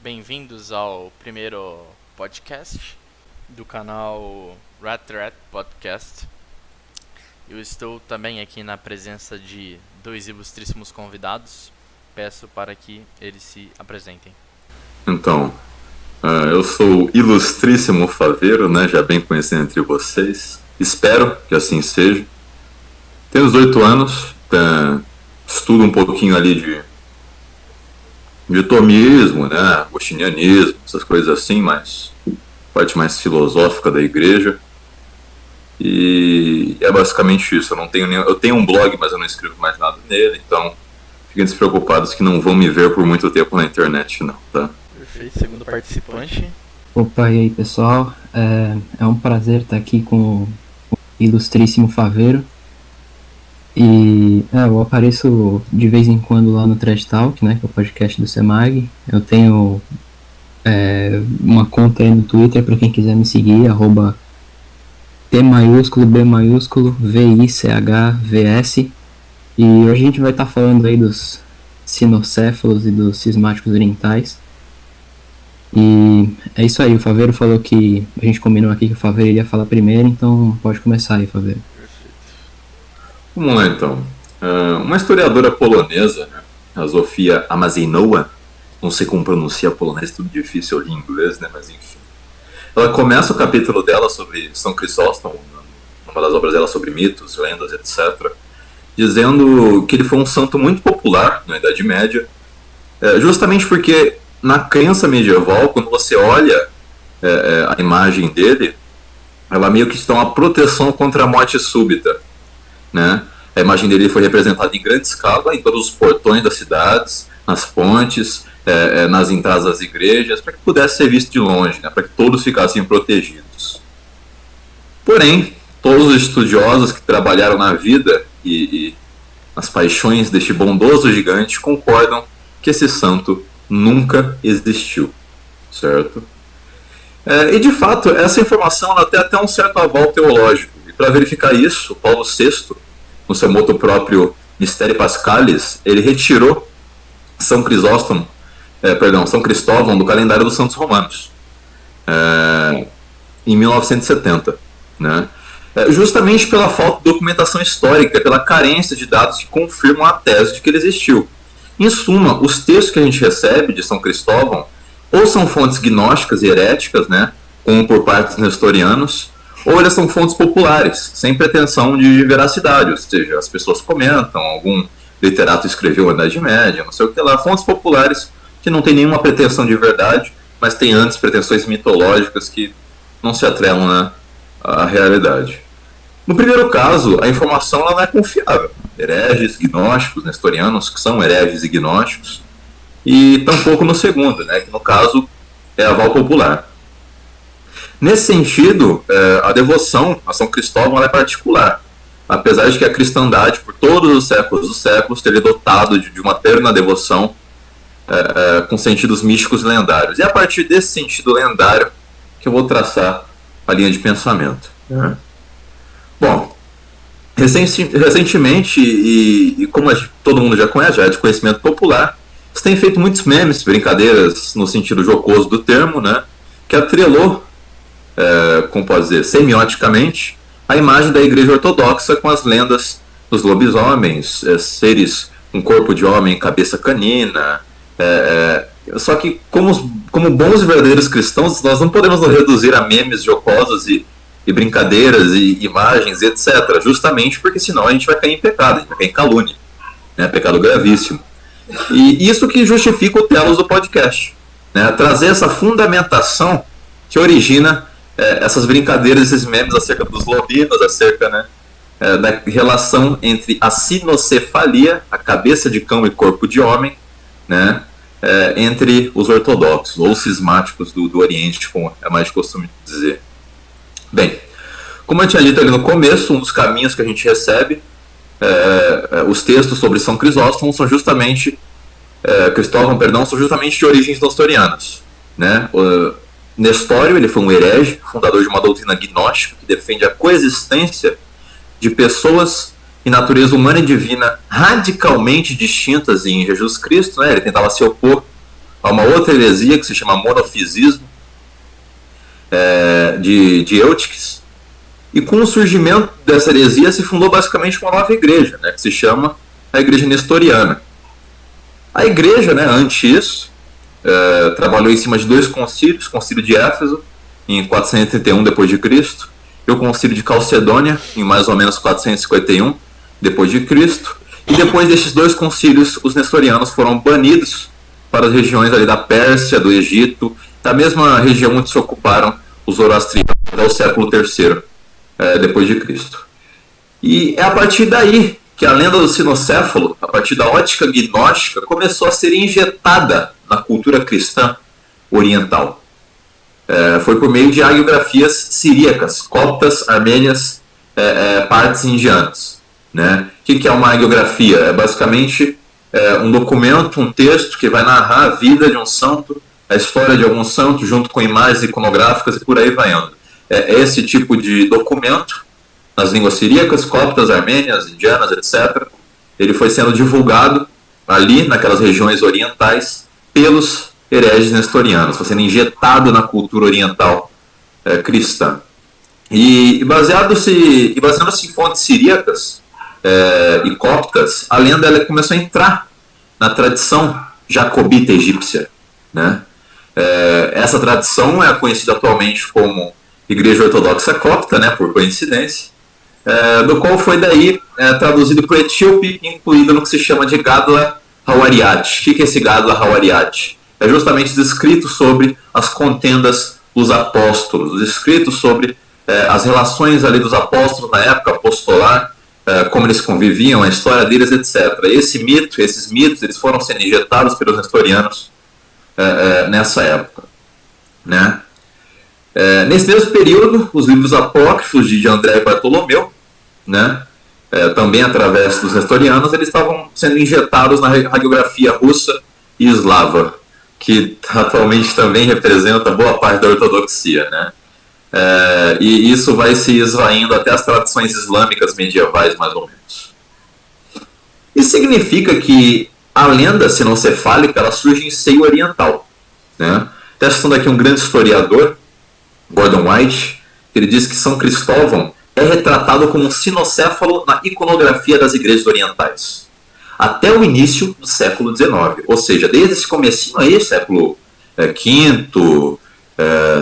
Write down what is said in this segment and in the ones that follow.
bem-vindos ao primeiro podcast do canal Rat Podcast. Eu estou também aqui na presença de dois ilustríssimos convidados. Peço para que eles se apresentem. Então, eu sou o ilustríssimo Faveiro, né, já bem conhecido entre vocês. Espero que assim seja. Tenho 18 anos, estudo um pouquinho ali de tomismo, né, agostinianismo, essas coisas assim, mas parte mais filosófica da igreja. E é basicamente isso. Eu tenho um blog, mas eu não escrevo mais nada nele, então fiquem despreocupados que não vão me ver por muito tempo na internet, não, tá? Perfeito, segundo participante. Opa, e aí pessoal, é um prazer estar aqui com o ilustríssimo Faveiro. E eu apareço de vez em quando lá no Trash Talk, né, que é o podcast do Semag. Eu tenho uma conta aí no Twitter para quem quiser me seguir, @T maiúsculo, B maiúsculo, VICHVS. E hoje a gente vai estar falando aí dos sinocéfalos e dos cismáticos orientais. E é isso aí, o Faveiro falou que a gente combinou aqui que o Faveiro iria falar primeiro, então pode começar aí, Faveiro. Vamos lá então. Uma historiadora polonesa, né, a Zofia Amazinowa, não sei como pronuncia polonês, tudo difícil, eu li em inglês, né, mas enfim. Ela começa o capítulo dela sobre São Crisóstomo, uma das obras dela sobre mitos, lendas, etc., dizendo que ele foi um santo muito popular na Idade Média, justamente porque na crença medieval, quando você olha a imagem dele, ela meio que está uma proteção contra a morte súbita, né? A imagem dele foi representada em grande escala em todos os portões das cidades, nas pontes, nas entradas das igrejas, para que pudesse ser visto de longe, né? Para que todos ficassem protegidos. Porém, todos os estudiosos que trabalharam na vida e nas paixões deste bondoso gigante concordam que esse santo nunca existiu, certo? E de fato, essa informação ela tem até um certo aval teológico. E para verificar isso, Paulo VI, no seu moto próprio Mysterium Paschalis, ele retirou São Crisóvão do calendário dos Santos Romanos, em 1970, né? Justamente pela falta de documentação histórica, pela carência de dados que confirmam a tese de que ele existiu. Em suma, os textos que a gente recebe de São Cristóvão ou são fontes gnósticas e heréticas, né, como por parte dos nestorianos, ou elas são fontes populares, sem pretensão de veracidade, ou seja, as pessoas comentam, algum literato escreveu na Idade Média, não sei o que lá, fontes populares que não tem nenhuma pretensão de verdade, mas tem antes pretensões mitológicas que não se atrelam, né, à realidade. No primeiro caso, a informação ela não é confiável. Hereges, gnósticos, nestorianos, que são hereges e gnósticos, e tampouco no segundo, né, que no caso é aval popular. Nesse sentido, a devoção a São Cristóvão ela é particular, apesar de que a cristandade, por todos os séculos dos séculos, teria dotado de uma terna devoção com sentidos místicos e lendários. E é a partir desse sentido lendário que eu vou traçar a linha de pensamento. Bom, recentemente, e como todo mundo já conhece, já é de conhecimento popular, você tem feito muitos memes, brincadeiras no sentido jocoso do termo, né, que atrelou, como pode dizer, semioticamente, a imagem da igreja ortodoxa com as lendas dos lobisomens, seres com corpo de homem, cabeça canina. Só que, como bons e verdadeiros cristãos, nós não podemos nos reduzir a memes jocosos e brincadeiras e imagens, etc. Justamente porque senão a gente vai cair em pecado, a gente vai cair em calúnia, né? Pecado gravíssimo. E isso que justifica o telos do podcast, né? Trazer essa fundamentação que origina essas brincadeiras, esses memes acerca dos lobinos, acerca, né, da relação entre a sinocefalia, a cabeça de cão e corpo de homem, né, entre os ortodoxos ou cismáticos do Oriente, como é mais de costume dizer. Bem, como eu tinha dito ali no começo, um dos caminhos que a gente recebe, os textos sobre São Crisóstomo são justamente são justamente de origens nestorianas, né? Nestório, ele foi um herege, fundador de uma doutrina gnóstica que defende a coexistência de pessoas e natureza humana e divina radicalmente distintas em Jesus Cristo, né? Ele tentava se opor a uma outra heresia que se chama monofisismo, de Eutiques. E com o surgimento dessa heresia se fundou basicamente uma nova igreja, né, que se chama a Igreja Nestoriana. A igreja, né, antes disso, trabalhou em cima de dois concílios, o concílio de Éfeso, em 431 d.C., e o concílio de Calcedônia, em mais ou menos 451 d.C., e depois desses dois concílios, os nestorianos foram banidos para as regiões ali da Pérsia, do Egito, da mesma região onde se ocuparam os zoroastrianos até o século III depois de Cristo. E é a partir daí que a lenda do sinocéfalo, a partir da ótica gnóstica, começou a ser injetada na cultura cristã oriental. Foi por meio de hagiografias siríacas, coptas, armênias, partes indianas. Né? O que é uma hagiografia? É basicamente um documento, um texto que vai narrar a vida de um santo, a história de algum santo, junto com imagens iconográficas e por aí vai indo. Esse tipo de documento, nas línguas siríacas, coptas, armênias, indianas, etc., ele foi sendo divulgado ali, naquelas regiões orientais, pelos hereges nestorianos, foi sendo injetado na cultura oriental cristã. E baseando-se em fontes siríacas e coptas, a lenda ela começou a entrar na tradição jacobita egípcia. Né? Essa tradição é conhecida atualmente como Igreja Ortodoxa Copta, né, por coincidência, do qual foi daí traduzido para o etíope e incluído no que se chama de Gadla Hawariat. O que é esse Gadla Hawariat? É justamente descrito sobre as contendas dos apóstolos, os escritos sobre as relações ali dos apóstolos na época apostolar, como eles conviviam, a história deles, etc. Esses mitos, eles foram sendo injetados pelos nestorianos nessa época. Né? Nesse mesmo período, os livros apócrifos de André e Bartolomeu, né, também através dos nestorianos, eles estavam sendo injetados na hagiografia russa e eslava, que atualmente também representa boa parte da ortodoxia. Né? E isso vai se esvaindo até as tradições islâmicas medievais, mais ou menos. Isso significa que a lenda sinocefálica ela surge em seio oriental. Né? Até citando aqui um grande historiador, Gordon White, ele diz que São Cristóvão é retratado como um sinocéfalo na iconografia das igrejas orientais, até o início do século XIX, ou seja, desde esse comecinho aí, século V,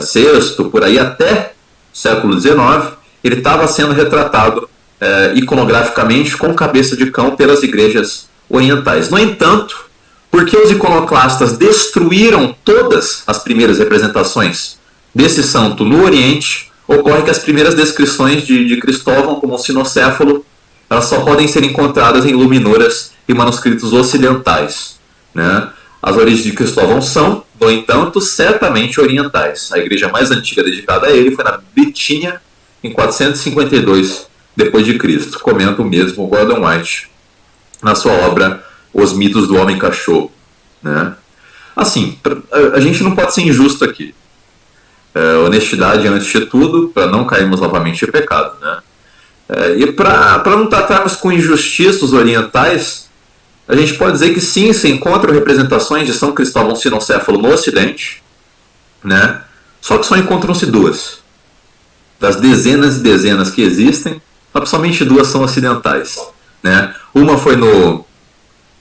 VI, por aí até século XIX, ele estava sendo retratado iconograficamente com cabeça de cão pelas igrejas orientais. No entanto, porque os iconoclastas destruíram todas as primeiras representações desse santo no Oriente, ocorre que as primeiras descrições de Cristóvão como um sinocéfalo elas só podem ser encontradas em luminuras e manuscritos ocidentais. Né? As origens de Cristóvão são, no entanto, certamente orientais. A igreja mais antiga dedicada a ele foi na Bitínia, em 452 d.C., comenta o mesmo Gordon White na sua obra Os Mitos do Homem-Cachorro. Né? Assim, a gente não pode ser injusto aqui. Honestidade antes de tudo, para não cairmos novamente em pecado. Né? E para não tratarmos com injustiças orientais, a gente pode dizer que sim, se encontram representações de São Cristóvão sinocéfalo no Ocidente, né? Só que só encontram-se duas. Das dezenas e dezenas que existem, somente duas são ocidentais. Né? Uma foi no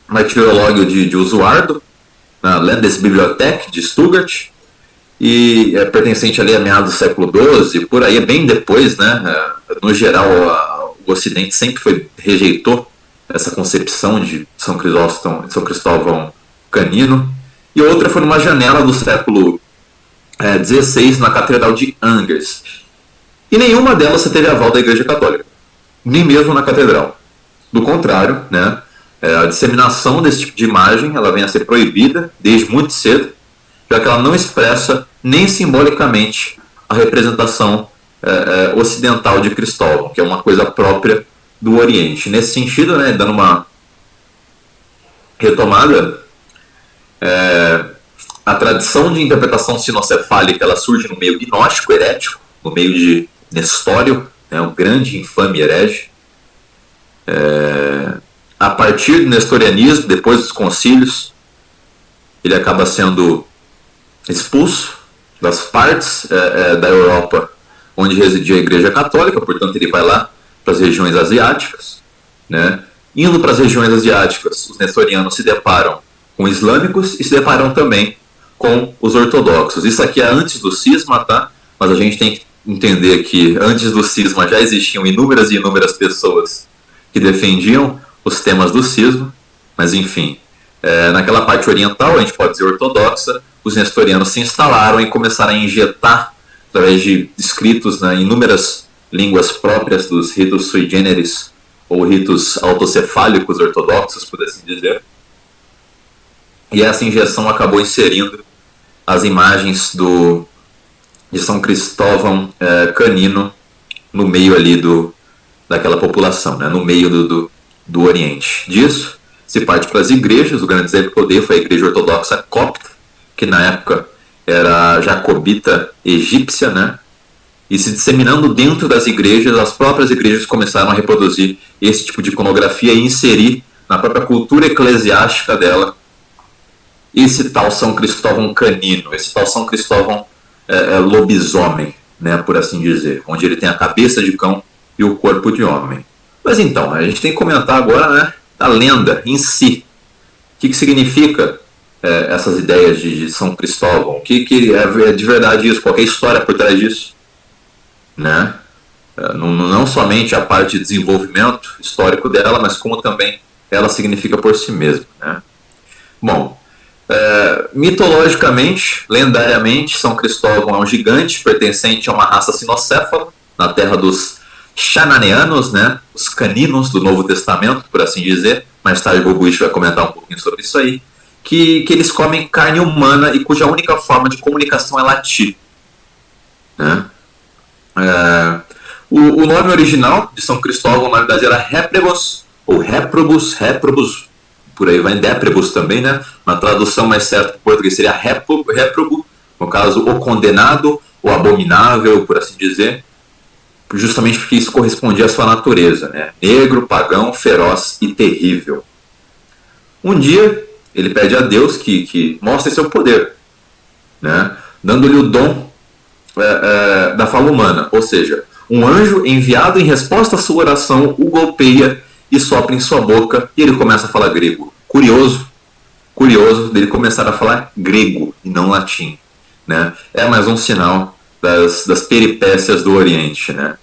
Martirológio de Usuardo, na Landesbibliothek de Stuttgart, e é pertencente ali a meados do século XII, por aí, bem depois, né? No geral, o Ocidente sempre rejeitou essa concepção de São Cristóvão canino. E outra foi numa janela do século XVI, na Catedral de Angers. E nenhuma delas você teve aval da Igreja Católica, nem mesmo na Catedral. Do contrário, né? A disseminação desse tipo de imagem ela vem a ser proibida desde muito cedo, já que ela não expressa nem simbolicamente a representação ocidental de Cristóvão, que é uma coisa própria do Oriente. Nesse sentido, né, dando uma retomada, a tradição de interpretação sinocefálica ela surge no meio gnóstico herético, no meio de Nestório, né, um grande infame herege. A partir do nestorianismo, depois dos concílios, ele acaba sendo expulso das partes da Europa onde residia a Igreja Católica, portanto ele vai lá para as regiões asiáticas, né? Indo para as regiões asiáticas, os nestorianos se deparam com islâmicos e se deparam também com os ortodoxos. Isso aqui é antes do cisma, tá? Mas a gente tem que entender que antes do cisma já existiam inúmeras e inúmeras pessoas que defendiam os temas do cisma, mas enfim, naquela parte oriental, a gente pode dizer ortodoxa, os nestorianos se instalaram e começaram a injetar, através de escritos, né, inúmeras línguas próprias dos ritos sui generis, ou ritos autocefálicos ortodoxos, por assim dizer. E essa injeção acabou inserindo as imagens de São Cristóvão Canino no meio ali daquela população, né, no meio do Oriente. Disso se parte para as igrejas. O grande exemplo que eu dei foi a igreja ortodoxa copta, que na época era jacobita egípcia, né? E se disseminando dentro das igrejas, as próprias igrejas começaram a reproduzir esse tipo de iconografia e inserir na própria cultura eclesiástica dela esse tal São Cristóvão Canino, esse tal São Cristóvão lobisomem, né, por assim dizer, onde ele tem a cabeça de cão e o corpo de homem. Mas então, a gente tem que comentar agora, né, a lenda em si. O que significa essas ideias de São Cristóvão? O que é de verdade isso? Qual é a história por trás disso? Né? Não somente a parte de desenvolvimento histórico dela, mas como também ela significa por si mesma. Né? Bom, mitologicamente, lendariamente, São Cristóvão é um gigante pertencente a uma raça sinocéfala, na terra dos Xananeanos, né? Os caninos do Novo Testamento, por assim dizer. Mais tarde o Bobuich vai comentar um pouquinho sobre isso aí. Que eles comem carne humana e cuja única forma de comunicação é latir. Né? O nome original de São Cristóvão, na verdade, era Réprobos, ou Réprobus, por aí vai, Déprebus também, né? Na tradução mais certa em português seria réprobo, no caso, o condenado, o abominável, por assim dizer, justamente porque isso correspondia à sua natureza, né? Negro, pagão, feroz e terrível. Um dia, ele pede a Deus que mostre seu poder, né? Dando-lhe o dom da fala humana, ou seja, um anjo enviado em resposta à sua oração o golpeia e sopra em sua boca e ele começa a falar grego. Curioso dele começar a falar grego e não latim, né? É mais um sinal das peripécias do Oriente, né?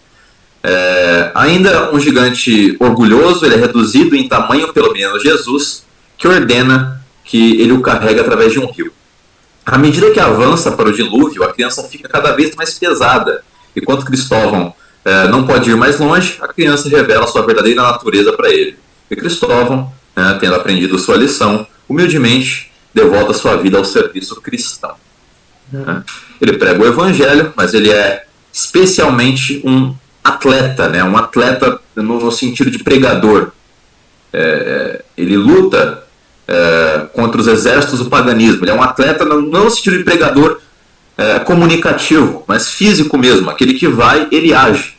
Ainda um gigante orgulhoso, ele é reduzido em tamanho pelo menino Jesus, que ordena que ele o carregue através de um rio. À medida que avança para o dilúvio, a criança fica cada vez mais pesada. Enquanto Cristóvão não pode ir mais longe, a criança revela sua verdadeira natureza para ele. E Cristóvão, tendo aprendido sua lição, humildemente devota sua vida ao serviço cristão. Ele prega o evangelho, mas ele é especialmente um atleta, né? Um atleta no sentido de pregador. Ele luta contra os exércitos do paganismo. Ele é um atleta não no sentido de pregador comunicativo, mas físico mesmo. Aquele que vai, ele age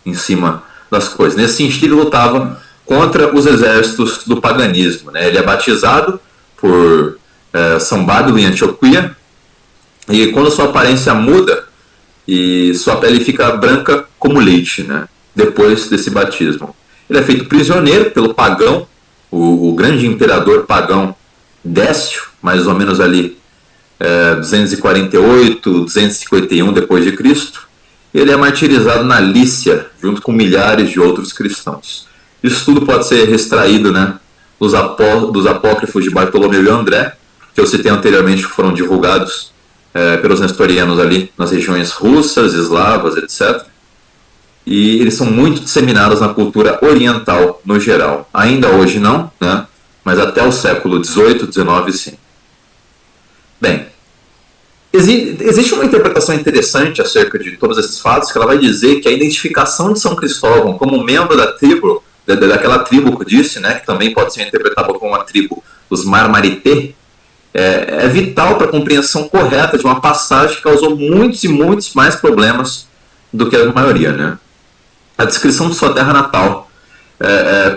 em cima das coisas. Nesse sentido, ele lutava contra os exércitos do paganismo, né? Ele é batizado por São Bábilo em Antioquia, e quando sua aparência muda e sua pele fica branca como leite, né? Depois desse batismo. Ele é feito prisioneiro pelo pagão, o grande imperador pagão Décio, mais ou menos ali 248, 251 depois de Cristo. Ele é martirizado na Lícia, junto com milhares de outros cristãos. Isso tudo pode ser extraído, né, dos apócrifos de Bartolomeu e André, que eu citei anteriormente, que foram divulgados pelos nestorianos ali nas regiões russas, eslavas, etc. E eles são muito disseminados na cultura oriental no geral. Ainda hoje não, né? Mas até o século XVIII, XIX sim. Bem, existe uma interpretação interessante acerca de todos esses fatos, que ela vai dizer que a identificação de São Cristóvão como membro da tribo, daquela tribo que eu disse, né, que também pode ser interpretada como uma tribo dos Marmarité, é vital para a compreensão correta de uma passagem que causou muitos e muitos mais problemas do que a maioria, né? A descrição de sua terra natal,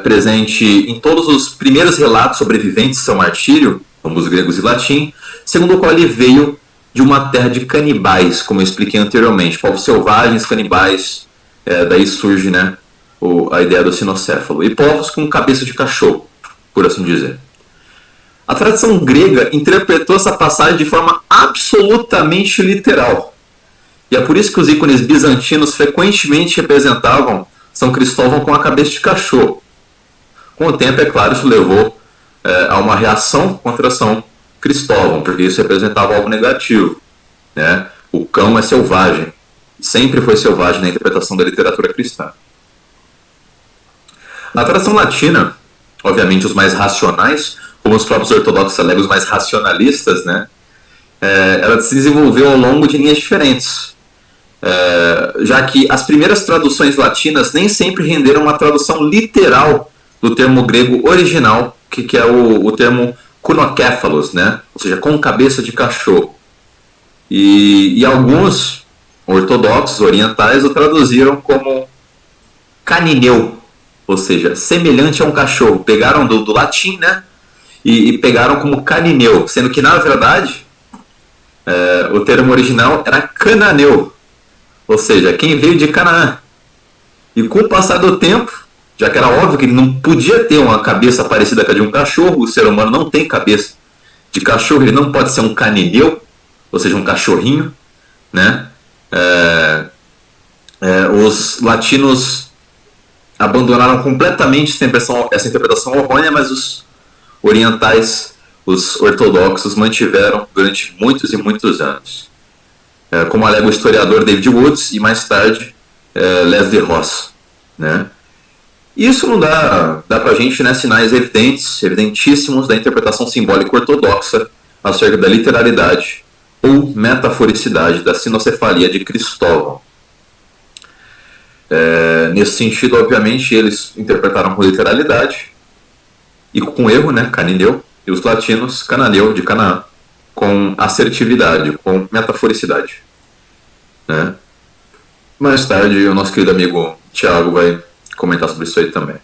presente em todos os primeiros relatos sobreviventes de seu martírio, ambos gregos e latim, segundo o qual ele veio de uma terra de canibais, como eu expliquei anteriormente, povos selvagens, canibais, daí surge, né, a ideia do sinocéfalo, e povos com cabeça de cachorro, por assim dizer. A tradição grega interpretou essa passagem de forma absolutamente literal. E é por isso que os ícones bizantinos frequentemente representavam São Cristóvão com a cabeça de cachorro. Com o tempo, é claro, isso levou a uma reação contra São Cristóvão, porque isso representava algo negativo, né? O cão é selvagem, sempre foi selvagem na interpretação da literatura cristã. Na tradição latina, obviamente os mais racionais, como os próprios ortodoxos alegam, os mais racionalistas, né? Ela se desenvolveu ao longo de linhas diferentes, já que as primeiras traduções latinas nem sempre renderam uma tradução literal do termo grego original, que é o termo kunoképhalos, né? Ou seja, com cabeça de cachorro. E alguns ortodoxos orientais o traduziram como canineu, ou seja, semelhante a um cachorro. Pegaram do latim, né? E pegaram como canineu, sendo que na verdade o termo original era cananeu, ou seja, quem veio de Canaã. E com o passar do tempo, já que era óbvio que ele não podia ter uma cabeça parecida com a de um cachorro, o ser humano não tem cabeça de cachorro, ele não pode ser um canineu, ou seja, um cachorrinho, né? Os latinos abandonaram completamente essa interpretação errônea, mas os orientais, os ortodoxos, mantiveram durante muitos e muitos anos. Como alega o historiador David Woods e mais tarde Leslie Ross, né? Isso não dá pra gente, né, sinais evidentíssimos da interpretação simbólica ortodoxa acerca da literalidade ou metaforicidade da sinocefalia de Cristóvão. Nesse sentido, obviamente, eles interpretaram com literalidade e com erro, né, canineu, e os latinos, cananeu, de Canaã, com assertividade, com metaforicidade, né? Mais tarde, o nosso querido amigo Tiago vai comentar sobre isso aí também.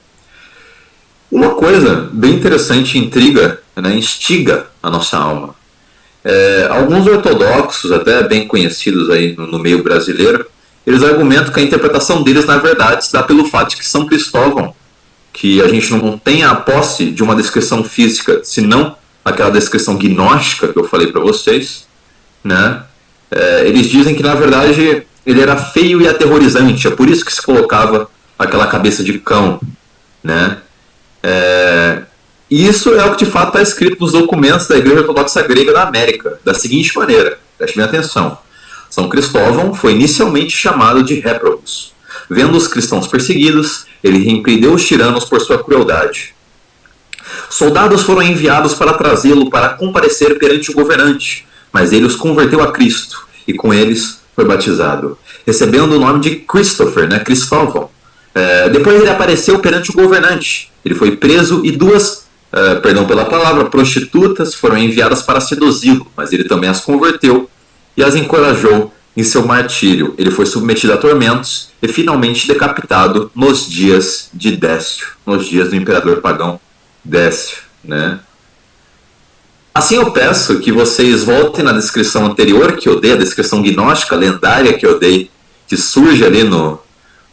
Uma coisa bem interessante, intriga, né, instiga a nossa alma. Alguns ortodoxos, até bem conhecidos aí no meio brasileiro, eles argumentam que a interpretação deles, na verdade, se dá pelo fato de que São Cristóvão, que a gente não tem a posse de uma descrição física, senão aquela descrição gnóstica que eu falei para vocês, né? Eles dizem que, na verdade, ele era feio e aterrorizante, é por isso que se colocava aquela cabeça de cão, né? E isso é o que de fato está escrito nos documentos da Igreja Ortodoxa Grega da América, da seguinte maneira, preste bem atenção. São Cristóvão foi inicialmente chamado de réprobos. Vendo os cristãos perseguidos, ele repreendeu os tiranos por sua crueldade. Soldados foram enviados para trazê-lo para comparecer perante o governante, mas ele os converteu a Cristo, e com eles foi batizado, recebendo o nome de Christopher, né, Cristóvão. Depois ele apareceu perante o governante. Ele foi preso e duas, perdão pela palavra, prostitutas foram enviadas para seduzi-lo, mas ele também as converteu e as encorajou em seu martírio. Ele foi submetido a tormentos e finalmente decapitado nos dias de Décio, nos dias do imperador pagão Décio, né? Assim eu peço que vocês voltem na descrição anterior que eu dei, a descrição gnóstica lendária que eu dei, que surge ali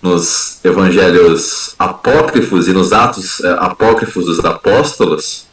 nos evangelhos apócrifos e nos atos apócrifos dos apóstolos.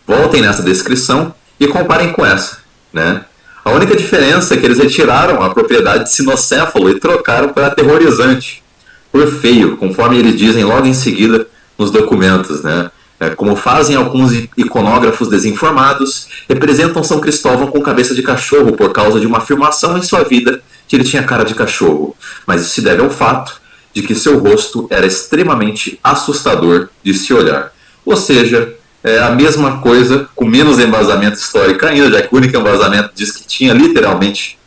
Voltem nessa descrição e comparem com essa, né? A única diferença é que eles retiraram a propriedade de sinocéfalo e trocaram para aterrorizante, por feio, conforme eles dizem logo em seguida nos documentos, né? Como fazem alguns iconógrafos desinformados, representam São Cristóvão com cabeça de cachorro por causa de uma afirmação em sua vida que ele tinha cara de cachorro, mas isso se deve ao fato de que seu rosto era extremamente assustador de se olhar. Ou seja, é a mesma coisa, com menos embasamento histórico ainda, já que o único embasamento diz que tinha literalmente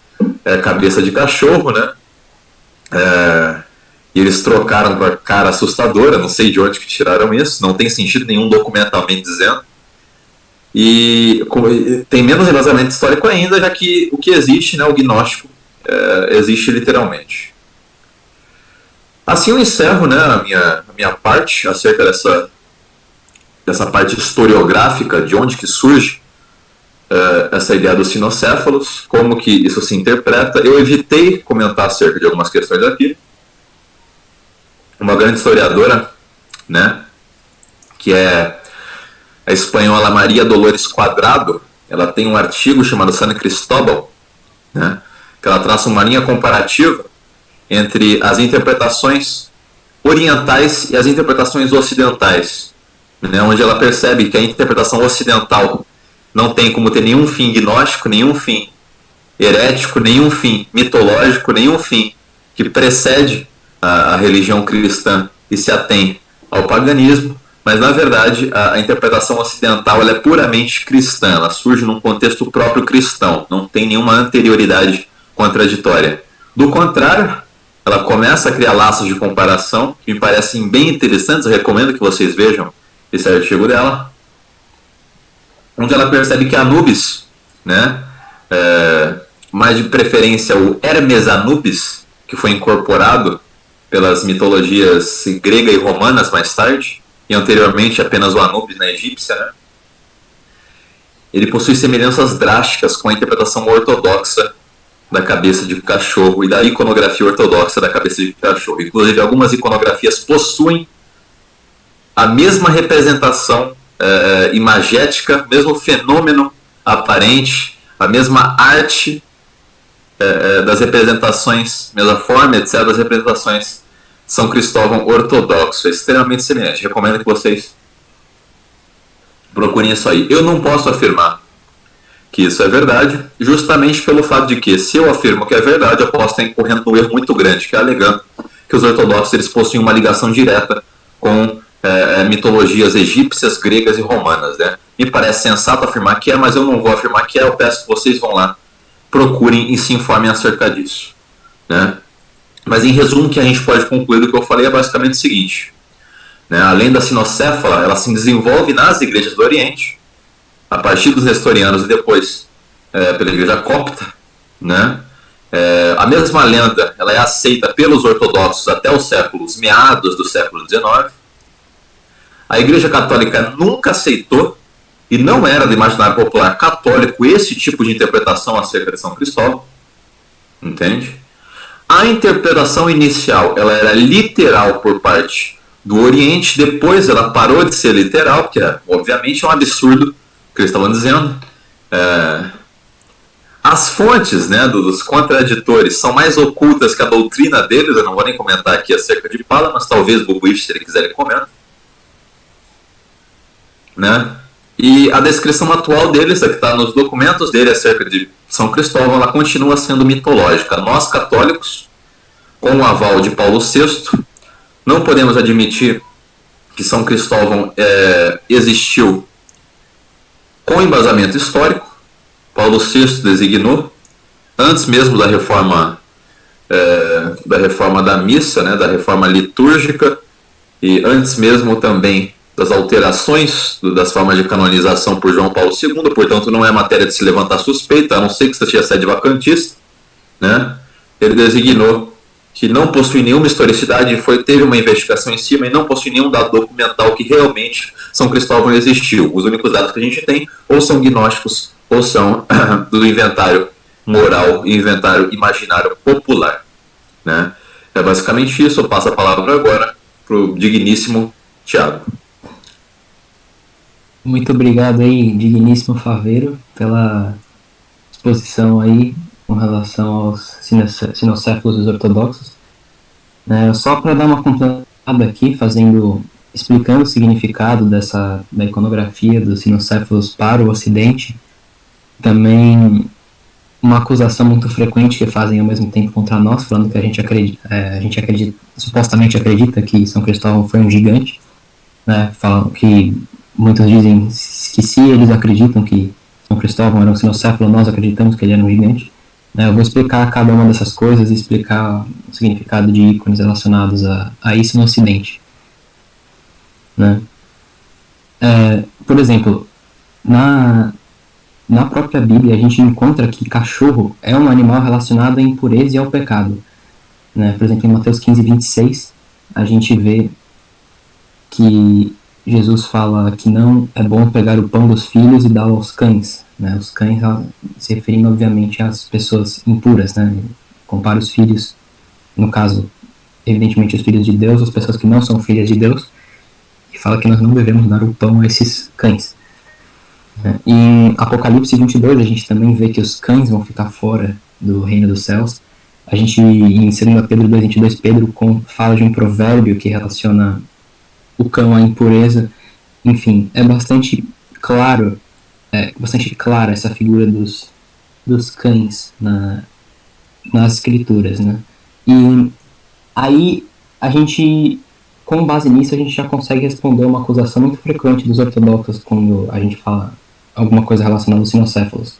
cabeça de cachorro, né? E eles trocaram para cara assustadora, não sei de onde que tiraram isso, não tem sentido nenhum documentalmente dizendo. E tem menos embasamento histórico ainda, já que o que existe, né, o gnóstico, existe literalmente. Assim eu encerro, né, a minha parte acerca dessa parte historiográfica, de onde que surge essa ideia dos sinocéfalos, como que isso se interpreta. Eu evitei comentar acerca de algumas questões aqui. Uma grande historiadora, né, que é a espanhola Maria Dolores Cuadrado, ela tem um artigo chamado San Cristóbal, né, que ela traça uma linha comparativa entre as interpretações orientais e as interpretações ocidentais, né, onde ela percebe que a interpretação ocidental não tem como ter nenhum fim gnóstico, nenhum fim herético, nenhum fim mitológico, nenhum fim que precede a religião cristã e se atém ao paganismo, mas na verdade a interpretação ocidental ela é puramente cristã, ela surge num contexto próprio cristão, não tem nenhuma anterioridade contraditória. Do contrário, ela começa a criar laços de comparação que me parecem bem interessantes, eu recomendo que vocês vejam esse artigo dela, onde ela percebe que Anubis, né, mais de preferência o Hermes Anubis, que foi incorporado pelas mitologias grega e romanas mais tarde, e anteriormente apenas o Anubis na egípcia, né, ele possui semelhanças drásticas com a interpretação ortodoxa da cabeça de cachorro e da iconografia ortodoxa da cabeça de cachorro. Inclusive, algumas iconografias possuem a mesma representação imagética, mesmo fenômeno aparente, a mesma arte das representações, mesma forma, etc., das representações São Cristóvão ortodoxo. É extremamente semelhante. Recomendo que vocês procurem isso aí. Eu não posso afirmar que isso é verdade, justamente pelo fato de que, se eu afirmo que é verdade, eu posso estar incorrendo num erro muito grande, que é alegando que os ortodoxos eles possuem uma ligação direta com mitologias egípcias, gregas e romanas, né? Me parece sensato afirmar que é, mas eu não vou afirmar que é. Eu peço que vocês vão lá, procurem e se informem acerca disso, né? Mas em resumo, o que a gente pode concluir do que eu falei é basicamente o seguinte, né? Além da sinocéfala, ela se desenvolve nas igrejas do Oriente, a partir dos nestorianos e depois pela igreja copta, né? A mesma lenda ela é aceita pelos ortodoxos até os meados do século XIX. A Igreja Católica nunca aceitou, e não era do imaginário popular católico, esse tipo de interpretação acerca de São Cristóvão. Entende? A interpretação inicial ela era literal por parte do Oriente, depois ela parou de ser literal, porque obviamente é um absurdo o que eles estavam dizendo. As fontes, né, dos contraditores são mais ocultas que a doutrina deles. Eu não vou nem comentar aqui acerca de Pala, mas talvez o Bubuiche, se ele quiser, ele comenta. Né? E a descrição atual deles, a que está nos documentos dele acerca de São Cristóvão, ela continua sendo mitológica. Nós, católicos, com o aval de Paulo VI, não podemos admitir que São Cristóvão existiu com embasamento histórico. Paulo VI designou, antes mesmo da reforma da missa, né, da reforma litúrgica, e antes mesmo também das alterações das formas de canonização por João Paulo II, portanto não é matéria de se levantar suspeita, a não ser que seja sede vacantista, né? Ele designou que não possui nenhuma historicidade, teve uma investigação em cima e não possui nenhum dado documental que realmente São Cristóvão existiu. Os únicos dados que a gente tem ou são gnósticos ou são do inventário moral e inventário imaginário popular, né? É basicamente isso. Eu passo a palavra agora para o digníssimo Tiago. Muito obrigado aí, digníssimo Faveiro, pela exposição aí com relação aos sinocéfalos ortodoxos. Só para dar uma completada aqui, explicando o significado da iconografia dos sinocéfalos para o Ocidente, também uma acusação muito frequente que fazem ao mesmo tempo contra nós, falando que a gente supostamente acredita que São Cristóvão foi um gigante, né? Falam que muitos dizem que se eles acreditam que São Cristóvão era um sinocéfalo, nós acreditamos que ele era um gigante. Eu vou explicar cada uma dessas coisas e explicar o significado de ícones relacionados a isso no Ocidente, né? Por exemplo, na própria Bíblia a gente encontra que cachorro é um animal relacionado à impureza e ao pecado, né? Por exemplo, em Mateus 15:26 a gente vê que Jesus fala que não é bom pegar o pão dos filhos e dá-lo aos cães, né? Os cães, se referindo obviamente às pessoas impuras, né? Compara os filhos, no caso, evidentemente os filhos de Deus, as pessoas que não são filhas de Deus, e fala que nós não devemos dar o pão a esses cães. Em Apocalipse 22 a gente também vê que os cães vão ficar fora do reino dos céus. A gente, em 2 Pedro 2:22, Pedro fala de um provérbio que relaciona o cão à impureza. Enfim, é bastante claro, bastante clara essa figura dos cães nas escrituras, né? E aí a gente, com base nisso, a gente já consegue responder uma acusação muito frequente dos ortodoxos quando a gente fala alguma coisa relacionada aos sinocéfalos,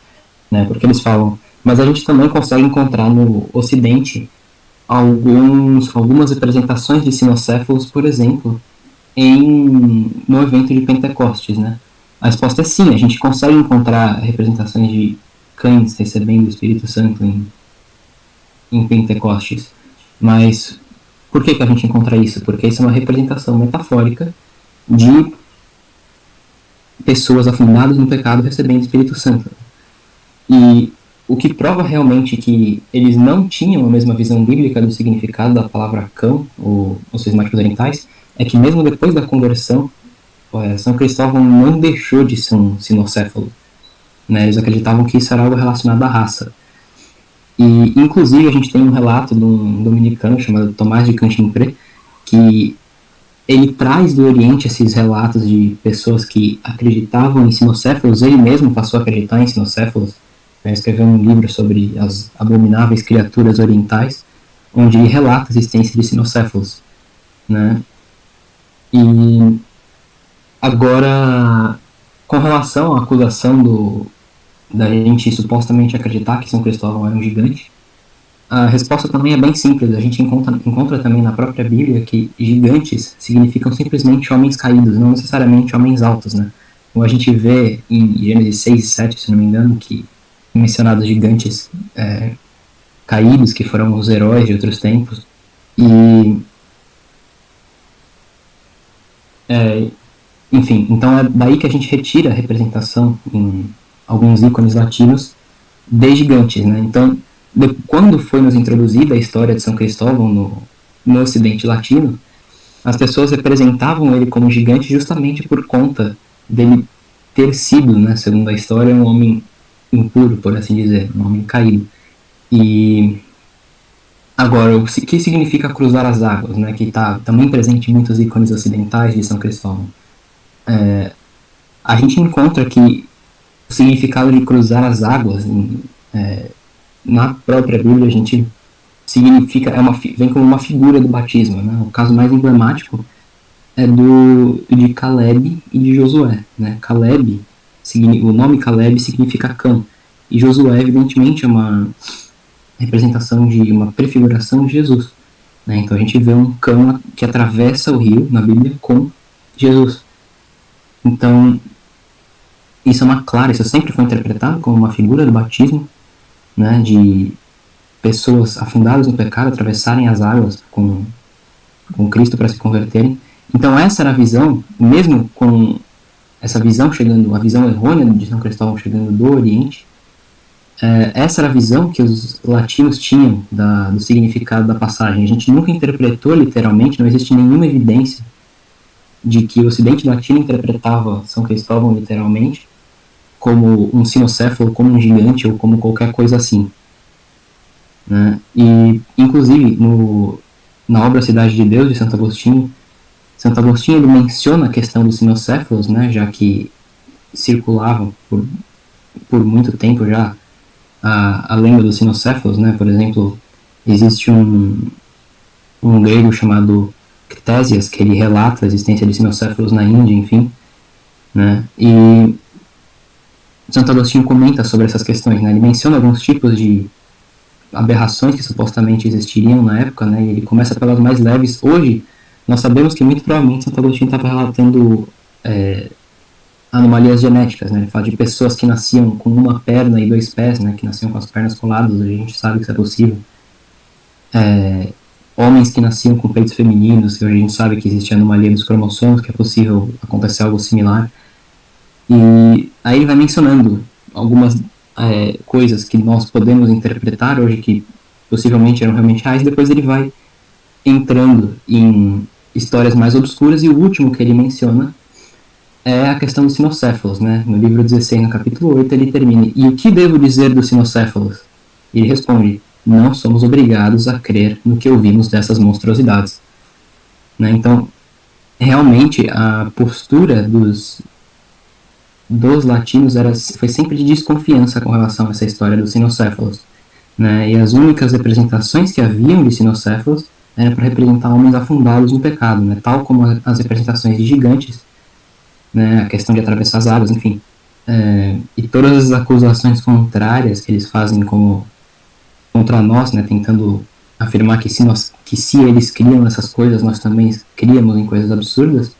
né? Porque eles falam, mas a gente também consegue encontrar no Ocidente algumas representações de sinocéfalos, por exemplo, no evento de Pentecostes, né? A resposta é sim, a gente consegue encontrar representações de cães recebendo o Espírito Santo em Pentecostes. Mas por que a gente encontra isso? Porque isso é uma representação metafórica de pessoas afundadas no pecado recebendo o Espírito Santo. E o que prova realmente que eles não tinham a mesma visão bíblica do significado da palavra cão, ou os cismáticos orientais, é que mesmo depois da conversão, São Cristóvão não deixou de ser um sinocéfalo, né? Eles acreditavam que isso era algo relacionado à raça. E, inclusive, a gente tem um relato de um dominicano chamado Tomás de Cantimpré, que ele traz do Oriente esses relatos de pessoas que acreditavam em sinocéfalos. Ele mesmo passou a acreditar em sinocéfalos, né? Escreveu um livro sobre as abomináveis criaturas orientais, onde ele relata a existência de sinocéfalos, né? E agora, com relação à acusação da gente supostamente acreditar que São Cristóvão era um gigante, a resposta também é bem simples. A gente encontra também na própria Bíblia que gigantes significam simplesmente homens caídos, não necessariamente homens altos, né? Como a gente vê em Gênesis 6 e 7, se não me engano, que mencionados gigantes caídos, que foram os heróis de outros tempos. Enfim, então é daí que a gente retira a representação em alguns ícones latinos de gigantes, né? Então, quando foi nos introduzida a história de São Cristóvão no Ocidente Latino, as pessoas representavam ele como gigante justamente por conta dele ter sido, né, segundo a história, um homem impuro, por assim dizer, um homem caído. E agora, o que significa cruzar as águas, né, que está também presente em muitos ícones ocidentais de São Cristóvão? A gente encontra que o significado de cruzar as águas na própria Bíblia, a gente vem como uma figura do batismo, né? O caso mais emblemático é de Caleb e de Josué, né? O nome Caleb significa cão, e Josué, evidentemente, é uma representação uma prefiguração de Jesus, né? Então a gente vê um cão que atravessa o rio na Bíblia com Jesus. Então, isso sempre foi interpretado como uma figura do batismo, né, de pessoas afundadas no pecado atravessarem as águas com Cristo para se converterem. Então essa era a visão, mesmo com essa visão chegando, a visão errônea de São Cristóvão chegando do Oriente, essa era a visão que os latinos tinham do significado da passagem. A gente nunca interpretou literalmente, não existe nenhuma evidência de que o Ocidente Latino interpretava São Cristóvão literalmente como um sinocéfalo, como um gigante ou como qualquer coisa assim, né? E, inclusive, na obra Cidade de Deus, de Santo Agostinho ele menciona a questão dos sinocéfalos, né, já que circulavam por muito tempo já a lenda dos sinocéfalos, né? Por exemplo, existe um grego chamado Ctésias, que ele relata a existência de sinocéfalos na Índia, enfim, né? E Santo Agostinho comenta sobre essas questões, né? Ele menciona alguns tipos de aberrações que supostamente existiriam na época, né? E ele começa pelas mais leves. Hoje, nós sabemos que muito provavelmente Santo Agostinho estava relatando anomalias genéticas, né? Ele fala de pessoas que nasciam com uma perna e 2 pés, né? Que nasciam com as pernas coladas. A gente sabe que isso é possível. Homens que nasciam com peitos femininos, que hoje a gente sabe que existe anomalia dos cromossomos, que é possível acontecer algo similar. E aí ele vai mencionando algumas coisas que nós podemos interpretar hoje que possivelmente eram realmente reais, depois ele vai entrando em histórias mais obscuras, e o último que ele menciona é a questão dos cinocéfalos, né? No livro 16, no capítulo 8, ele termina: e o que devo dizer dos cinocéfalos? E ele responde: não somos obrigados a crer no que ouvimos dessas monstruosidades. Né? Então, realmente, a postura dos latinos foi sempre de desconfiança com relação a essa história dos cinocéfalos. Né? E as únicas representações que haviam de cinocéfalos era para representar homens afundados no pecado, né? Tal como as representações de gigantes, né? A questão de atravessar as águas, enfim. E todas as acusações contrárias que eles fazem contra nós, né? Tentando afirmar que se eles criam essas coisas, nós também criamos em coisas absurdas,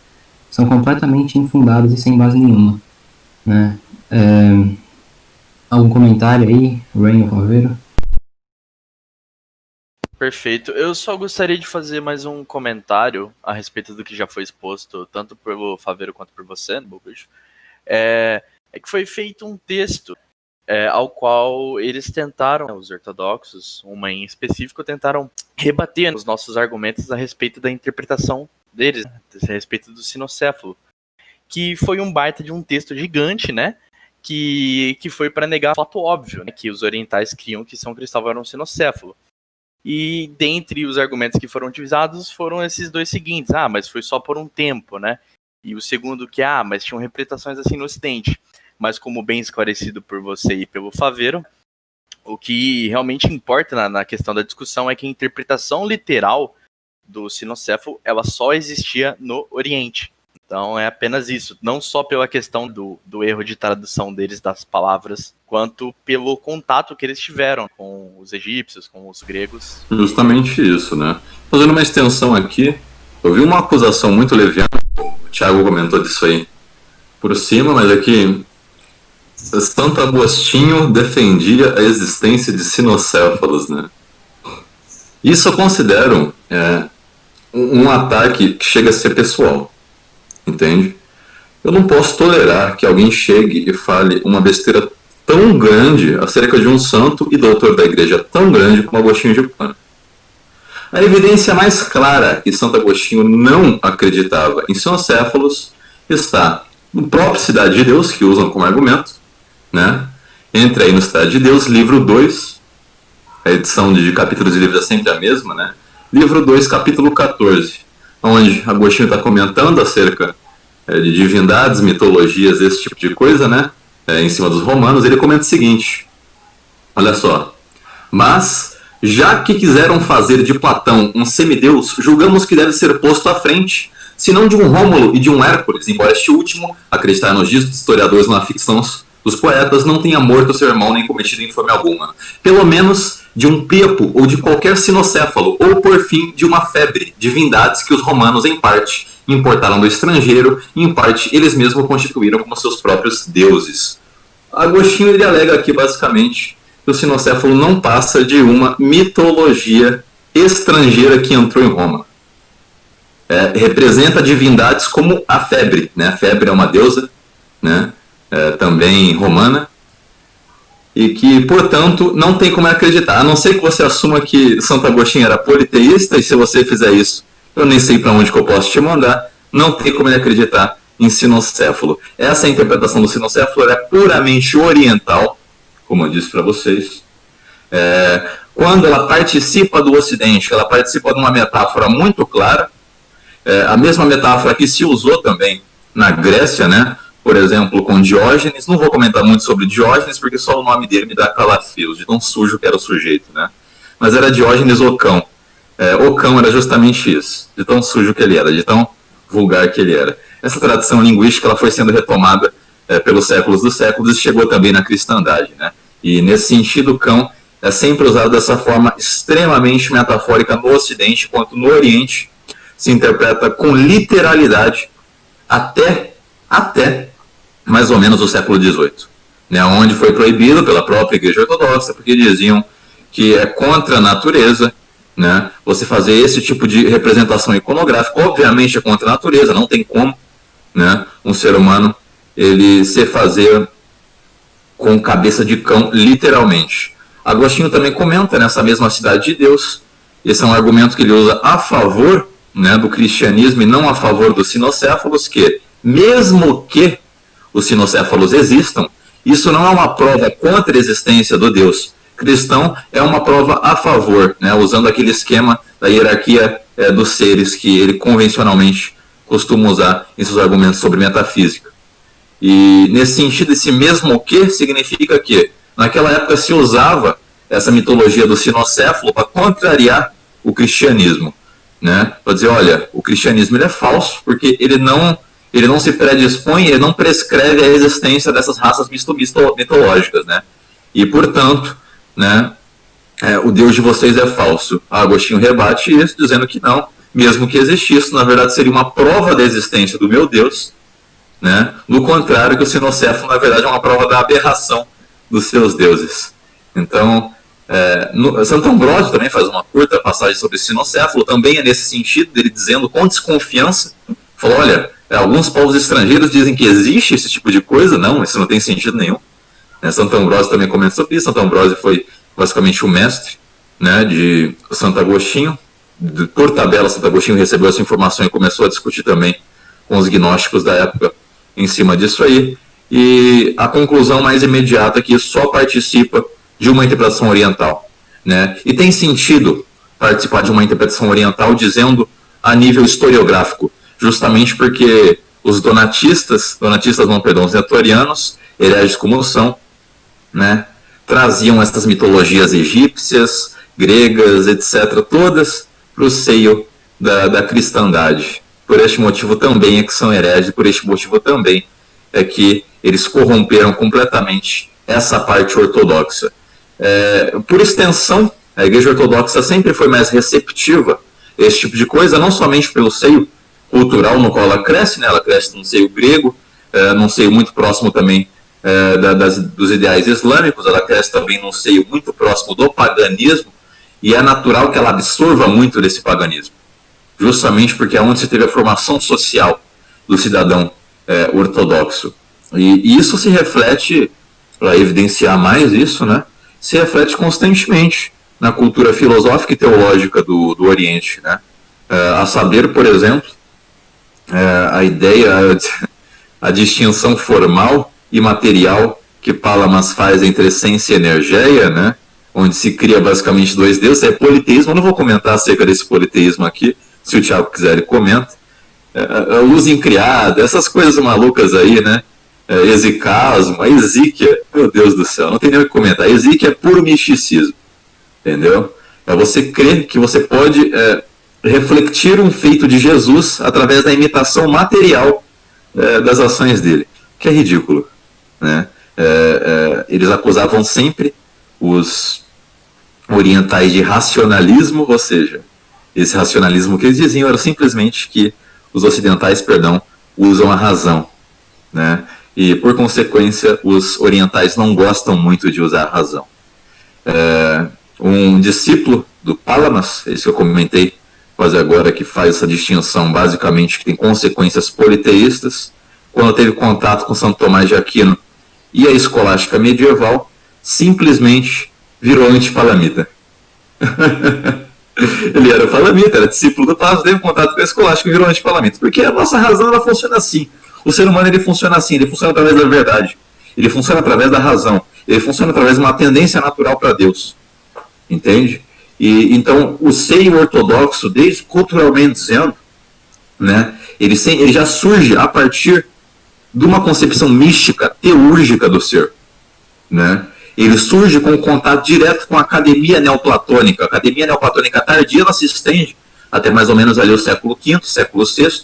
são completamente infundadas e sem base nenhuma. Né? Algum comentário aí, Rain ou Faveiro? Perfeito. Eu só gostaria de fazer mais um comentário a respeito do que já foi exposto, tanto pelo Faveiro quanto por você, no Bocujo. É que foi feito um texto ao qual eles tentaram, os ortodoxos, uma em específico, tentaram rebater os nossos argumentos a respeito da interpretação deles, a respeito do sinocéfalo, que foi um baita de um texto gigante, né? Que foi para negar o fato óbvio, né, que os orientais criam que São Cristóvão era um sinocéfalo. E dentre os argumentos que foram utilizados foram esses dois seguintes: mas foi só por um tempo, né? E o segundo que, mas tinham interpretações assim no Ocidente. Mas como bem esclarecido por você e pelo Faveiro, o que realmente importa na questão da discussão é que a interpretação literal do sinocéfalo, ela só existia no Oriente. Então é apenas isso, não só pela questão do erro de tradução deles das palavras, quanto pelo contato que eles tiveram com os egípcios, com os gregos. Justamente isso, né? Fazendo uma extensão aqui, eu vi uma acusação muito leviana, o Thiago comentou disso aí por cima, mas aqui Santo Agostinho defendia a existência de sinocéfalos, né? Isso eu considero um ataque que chega a ser pessoal. Entende? Eu não posso tolerar que alguém chegue e fale uma besteira tão grande acerca de um santo e doutor da igreja tão grande como Agostinho de Hipona. A evidência mais clara que Santo Agostinho não acreditava em sinocéfalos está no próprio Cidade de Deus, que usam como argumento, né? Entra aí no Cidade de Deus, livro 2, a edição de capítulos de livros é sempre a mesma, né? Livro 2, capítulo 14, onde Agostinho está comentando acerca de divindades, mitologias, esse tipo de coisa, né? Em cima dos romanos, ele comenta o seguinte: olha só. Mas, já que quiseram fazer de Platão um semideus, julgamos que deve ser posto à frente, se não de um Rômulo e de um Hércules, embora este último, acreditar nos dias dos historiadores na ficção dos poetas, não tenha morto seu irmão nem cometido infame alguma. Pelo menos de um Príapo ou de qualquer sinocéfalo, ou por fim de uma febre, divindades que os romanos em parte importaram do estrangeiro e em parte eles mesmos constituíram como seus próprios deuses. Agostinho ele alega aqui basicamente que o sinocéfalo não passa de uma mitologia estrangeira que entrou em Roma. Representa divindades como a febre, né? A febre é uma deusa, né? Também romana, e que, portanto, não tem como acreditar, a não ser que você assuma que Santo Agostinho era politeísta, e se você fizer isso, eu nem sei para onde que eu posso te mandar, não tem como ele acreditar em sinocéfalo. Essa interpretação do sinocéfalo é puramente oriental, como eu disse para vocês. Quando ela participa do Ocidente, ela participa de uma metáfora muito clara, a mesma metáfora que se usou também na Grécia, né? Por exemplo, com Diógenes. Não vou comentar muito sobre Diógenes, porque só o nome dele me dá calafrios, de tão sujo que era o sujeito, né? Mas era Diógenes o cão. O cão era justamente isso, de tão sujo que ele era, de tão vulgar que ele era. Essa tradição linguística ela foi sendo retomada pelos séculos dos séculos e chegou também na cristandade, né? E nesse sentido, o cão é sempre usado dessa forma extremamente metafórica no Ocidente, enquanto no Oriente se interpreta com literalidade até mais ou menos o século XVIII, né, onde foi proibido pela própria Igreja Ortodoxa, porque diziam que é contra a natureza, né, você fazer esse tipo de representação iconográfica. Obviamente é contra a natureza, não tem como, né, um ser humano ele se fazer com cabeça de cão, literalmente. Agostinho também comenta nessa mesma Cidade de Deus. Esse é um argumento que ele usa a favor, né, do cristianismo e não a favor dos sinocéfalos, que mesmo que os sinocéfalos existam, isso não é uma prova contra a existência do Deus cristão, é uma prova a favor, né, usando aquele esquema da hierarquia dos seres que ele convencionalmente costuma usar em seus argumentos sobre metafísica. E nesse sentido, esse mesmo que significa que naquela época se usava essa mitologia do sinocéfalo para contrariar o cristianismo, né? Para dizer, olha, o cristianismo ele é falso porque ele não se predispõe, ele não prescreve a existência dessas raças mitológicas, né? E, portanto, né, o Deus de vocês é falso. Agostinho rebate isso, dizendo que não, mesmo que existisse, na verdade seria uma prova da existência do meu Deus, né? No contrário, que o sinocéfalo, na verdade, é uma prova da aberração dos seus deuses. Então, Santo Ambrósio também faz uma curta passagem sobre o sinocéfalo, também é nesse sentido, dele dizendo com desconfiança, falou, olha, alguns povos estrangeiros dizem que existe esse tipo de coisa, não, isso não tem sentido nenhum. Santo Ambrósio também comenta sobre isso. Santo Ambrósio foi basicamente o mestre, né, de Santo Agostinho. Por tabela, Santo Agostinho recebeu essa informação e começou a discutir também com os gnósticos da época em cima disso aí. E a conclusão mais imediata é que isso só participa de uma interpretação oriental, né? E tem sentido participar de uma interpretação oriental dizendo a nível historiográfico, justamente porque os os netorianos, hereges como são, né, traziam essas mitologias egípcias, gregas, etc., todas para o seio da cristandade. Por este motivo também é que são hereges, por este motivo também é que eles corromperam completamente essa parte ortodoxa. Por extensão, a Igreja Ortodoxa sempre foi mais receptiva a esse tipo de coisa, não somente pelo seio cultural no qual ela cresce, né? Ela cresce num seio grego, num seio muito próximo também dos ideais islâmicos, ela cresce também num seio muito próximo do paganismo, e é natural que ela absorva muito desse paganismo, justamente porque é onde se teve a formação social do cidadão ortodoxo. E isso se reflete, para evidenciar mais isso, né, se reflete constantemente na cultura filosófica e teológica do Oriente, né? A saber, por exemplo, a ideia, a distinção formal e material que Palamas faz entre essência e energia, né, onde se cria basicamente dois deuses, é politeísmo. Eu não vou comentar acerca desse politeísmo aqui, se o Thiago quiser ele comenta. A luz incriada, essas coisas malucas aí, né, exicasmo, a exíquia, meu Deus do céu, não tem nem o que comentar. A exíquia é puro misticismo, entendeu? É você crer que você pode refletir um feito de Jesus através da imitação material das ações dele, que é ridículo, né? Eles acusavam sempre os orientais de racionalismo, ou seja, esse racionalismo que eles diziam era simplesmente que os ocidentais, usam a razão, né? E por consequência os orientais não gostam muito de usar a razão. Um discípulo do Palamas, esse que eu comentei quase agora, que faz essa distinção basicamente que tem consequências politeístas, quando teve contato com Santo Tomás de Aquino e a escolástica medieval, simplesmente virou antipalamita. Ele era palamita, era discípulo do Palamas, teve contato com a escolástica e virou antipalamita, porque a nossa razão ela funciona assim. O ser humano ele funciona assim, ele funciona através da verdade, ele funciona através da razão, ele funciona através de uma tendência natural para Deus, entende? E então o seio ortodoxo, desde culturalmente dizendo, né, ele já surge a partir de uma concepção mística, teúrgica do ser, né? Ele surge com contato direto com a academia neoplatônica. A academia neoplatônica tardia ela se estende até mais ou menos ali o século V, século VI,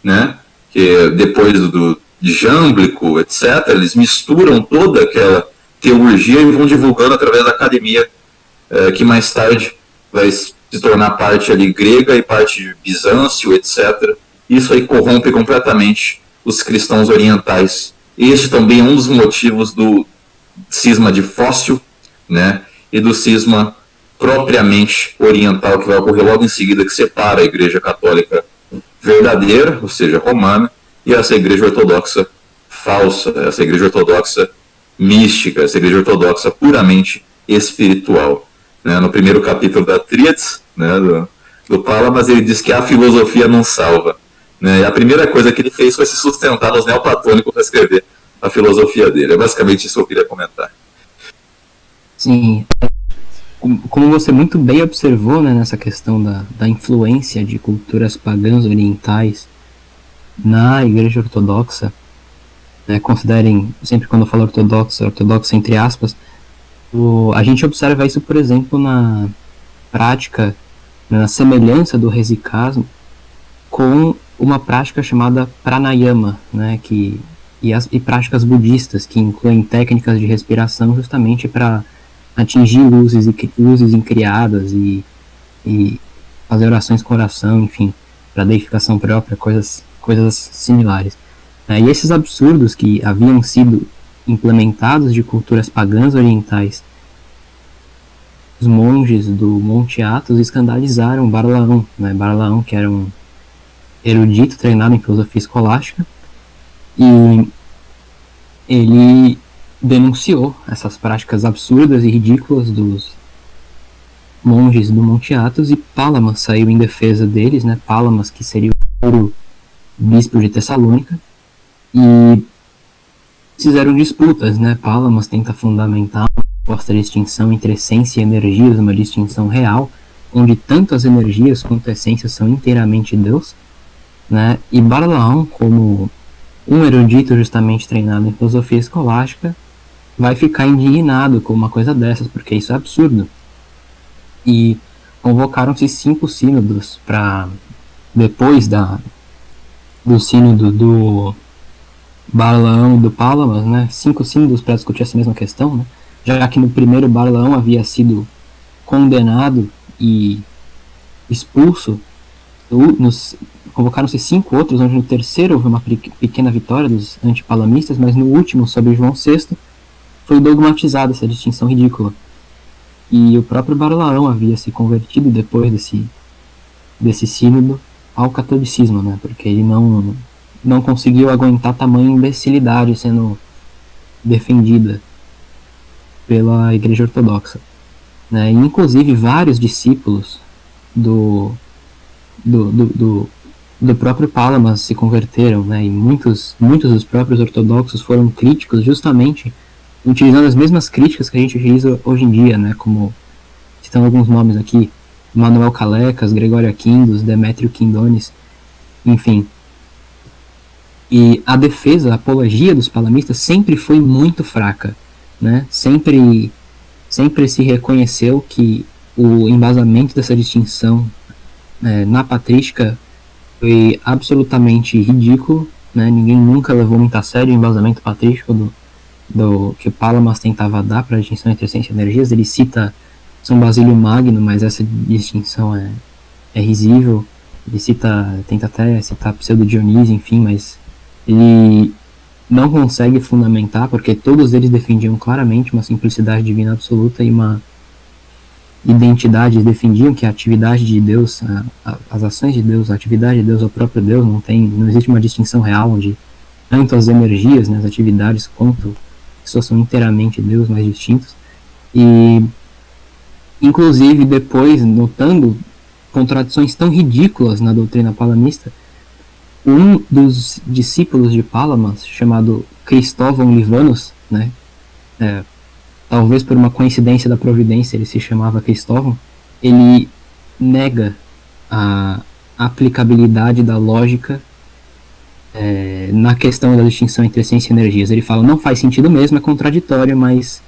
né? Que depois de Jâmblico, etc., eles misturam toda aquela teurgia e vão divulgando através da academia, que mais tarde vai se tornar parte ali grega e parte de Bizâncio, etc. Isso aí corrompe completamente os cristãos orientais. Este também é um dos motivos do cisma de Fócio, né, e do cisma propriamente oriental, que vai ocorrer logo em seguida, que separa a Igreja Católica verdadeira, ou seja, romana, e essa Igreja Ortodoxa falsa, essa Igreja Ortodoxa mística, essa igreja ortodoxa puramente espiritual. Né? No primeiro capítulo da Tríades, né, do Palamas, ele diz que a filosofia não salva. Né? E a primeira coisa que ele fez foi se sustentar nos neoplatônicos para escrever a filosofia dele. É basicamente isso que eu queria comentar. Sim, como você muito bem observou, né, nessa questão da influência de culturas pagãs orientais na Igreja Ortodoxa, né, considerem, sempre quando eu falo ortodoxa entre aspas, a gente observa isso, por exemplo, na prática, na semelhança do hesychasmo com uma prática chamada pranayama, né, e práticas budistas, que incluem técnicas de respiração justamente para atingir luzes incriadas e fazer orações com oração, enfim, para deificação própria, coisas similares. E esses absurdos que haviam sido implementados de culturas pagãs orientais, os monges do Monte Athos escandalizaram Barlaão, né? Barlaão, que era um erudito treinado em filosofia escolástica, e ele denunciou essas práticas absurdas e ridículas dos monges do Monte Athos, e Pálamas saiu em defesa deles, né? Pálamas, que seria o bispo de Tessalônica, e fizeram disputas, né? Pálamas tenta fundamentar uma proposta de distinção entre essência e energias, uma distinção real, onde tanto as energias quanto a essência são inteiramente Deus, né? E Barlaão, como um erudito justamente treinado em filosofia escolástica, vai ficar indignado com uma coisa dessas, porque isso é absurdo. E convocaram-se 5 sínodos para, depois do sínodo do Barlaão e do Pálamas, né, 5 sínodos para discutir essa mesma questão, né, já que no primeiro Barlaão havia sido condenado e expulso, convocaram-se 5 outros, onde no terceiro houve uma pequena vitória dos antipalamistas, mas no último, sobre João VI, foi dogmatizada essa distinção ridícula. E o próprio Barlaão havia se convertido depois desse sínodo ao catolicismo, né, porque ele não conseguiu aguentar tamanha imbecilidade sendo defendida pela Igreja Ortodoxa, né? E, inclusive, vários discípulos do próprio Pálamas se converteram, né? E muitos dos próprios ortodoxos foram críticos, justamente utilizando as mesmas críticas que a gente utiliza hoje em dia, né? Como citando alguns nomes aqui: Manuel Calecas, Gregório Aquindos, Demétrio Quindones, enfim. E a defesa, a apologia dos palamistas sempre foi muito fraca, né? Sempre se reconheceu que o embasamento dessa distinção na patrística foi absolutamente ridículo, né? Ninguém nunca levou muito a sério o embasamento patrístico do que o Pálamas tentava dar para a distinção entre essência e energias. Ele cita São Basílio Magno, mas essa distinção é risível. Ele tenta até citar Pseudo Dionísio, enfim, mas ele não consegue fundamentar, porque todos eles defendiam claramente uma simplicidade divina absoluta e uma identidade. Eles defendiam que a atividade de Deus, as ações de Deus, a atividade de Deus é o próprio Deus, não existe uma distinção real onde tanto as energias, né, as atividades, quanto pessoas são inteiramente Deus, mais distintos. E inclusive depois, notando contradições tão ridículas na doutrina palamista, um dos discípulos de Pálamas, chamado Cristóvão Livanos, né, talvez por uma coincidência da providência ele se chamava Cristóvão, ele nega a aplicabilidade da lógica na questão da distinção entre essência e energias. Ele fala: não faz sentido mesmo, é contraditório, mas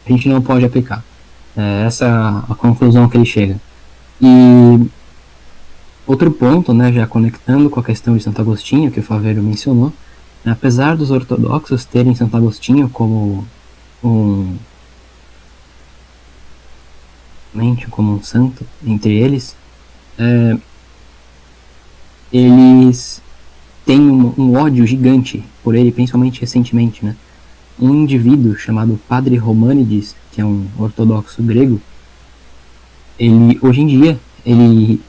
a gente não pode aplicar. Essa é a conclusão que ele chega. E outro ponto, né, já conectando com a questão de Santo Agostinho, que o Faveiro mencionou, né, apesar dos ortodoxos terem Santo Agostinho como um santo entre eles, eles têm um ódio gigante por ele, principalmente recentemente, né? Um indivíduo chamado Padre Românides, que é um ortodoxo grego, hoje em dia ele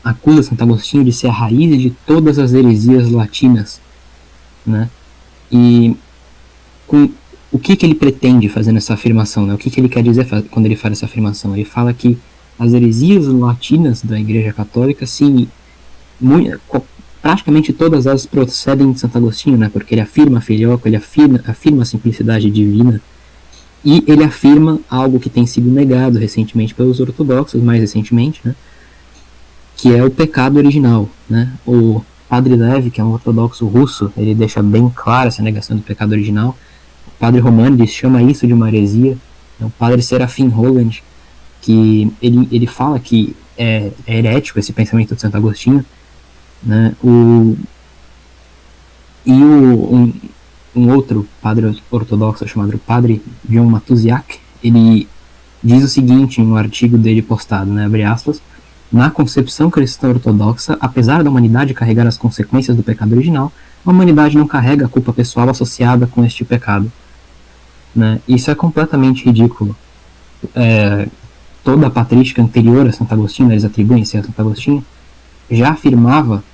acusa Santo Agostinho de ser a raiz de todas as heresias latinas, né? E o que ele pretende fazendo essa afirmação, né? O que ele quer dizer quando ele faz essa afirmação? Ele fala que as heresias latinas da Igreja Católica, sim, praticamente todas elas procedem de Santo Agostinho, né? Porque ele afirma a filioque, ele afirma a simplicidade divina, e ele afirma algo que tem sido negado recentemente pelos ortodoxos, mais recentemente, né? Que é o pecado original, né? O Padre Lev, que é um ortodoxo russo, ele deixa bem clara essa negação do pecado original. O Padre Romanides chama isso de uma heresia. O Padre Serafim Holland, que ele fala que é herético esse pensamento de Santo Agostinho, né? Um outro padre ortodoxo chamado Padre John Matusiak, ele diz o seguinte em um artigo dele postado, né, abre aspas: na concepção cristã ortodoxa, apesar da humanidade carregar as consequências do pecado original, a humanidade não carrega a culpa pessoal associada com este pecado. Né? Isso é completamente ridículo. Toda a patrística anterior a Santo Agostinho, eles atribuem isso a Santo Agostinho, já afirmava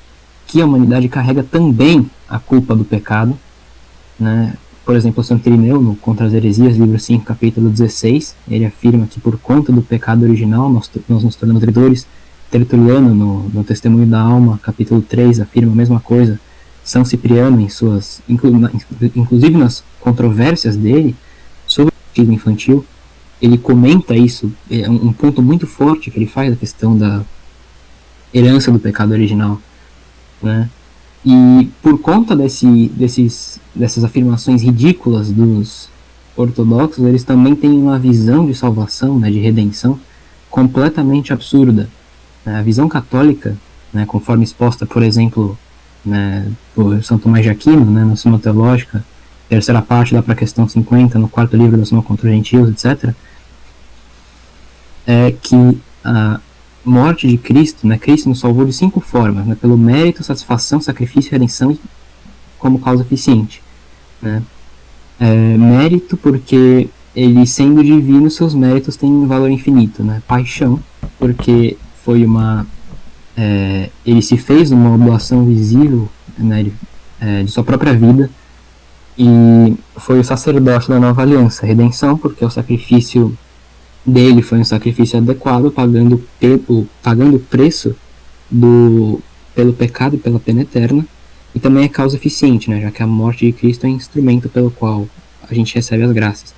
que a humanidade carrega também a culpa do pecado. Né? Por exemplo, Santo Irineu, no Contra as Heresias, livro 5, capítulo 16, ele afirma que por conta do pecado original nós nos tornamos traidores. Tertuliano, no Testemunho da Alma, capítulo 3, afirma a mesma coisa. São Cipriano, em suas, inclusive nas controvérsias dele sobre o batismo infantil, ele comenta isso, é um ponto muito forte que ele faz da questão da herança do pecado original, né? E por conta dessas afirmações ridículas dos ortodoxos, eles também têm uma visão de salvação, né, de redenção, completamente absurda. A visão católica, né, conforme exposta, por exemplo, né, por São Tomás de Aquino, né, na Suma Teológica, terceira parte lá para a questão 50, no quarto livro da Suma contra os Gentios, etc., é que a morte de Cristo, né, Cristo nos salvou de 5 formas, né, pelo mérito, satisfação, sacrifício, redenção e como causa eficiente. Né. Mérito porque ele, sendo divino, seus méritos têm um valor infinito. Né. Paixão, porque foi ele se fez uma oblação visível, né, de sua própria vida, e foi o sacerdote da nova aliança. Redenção, porque o sacrifício dele foi um sacrifício adequado, pagando o preço pelo pecado e pela pena eterna, e também é causa eficiente, né, já que a morte de Cristo é instrumento pelo qual a gente recebe as graças.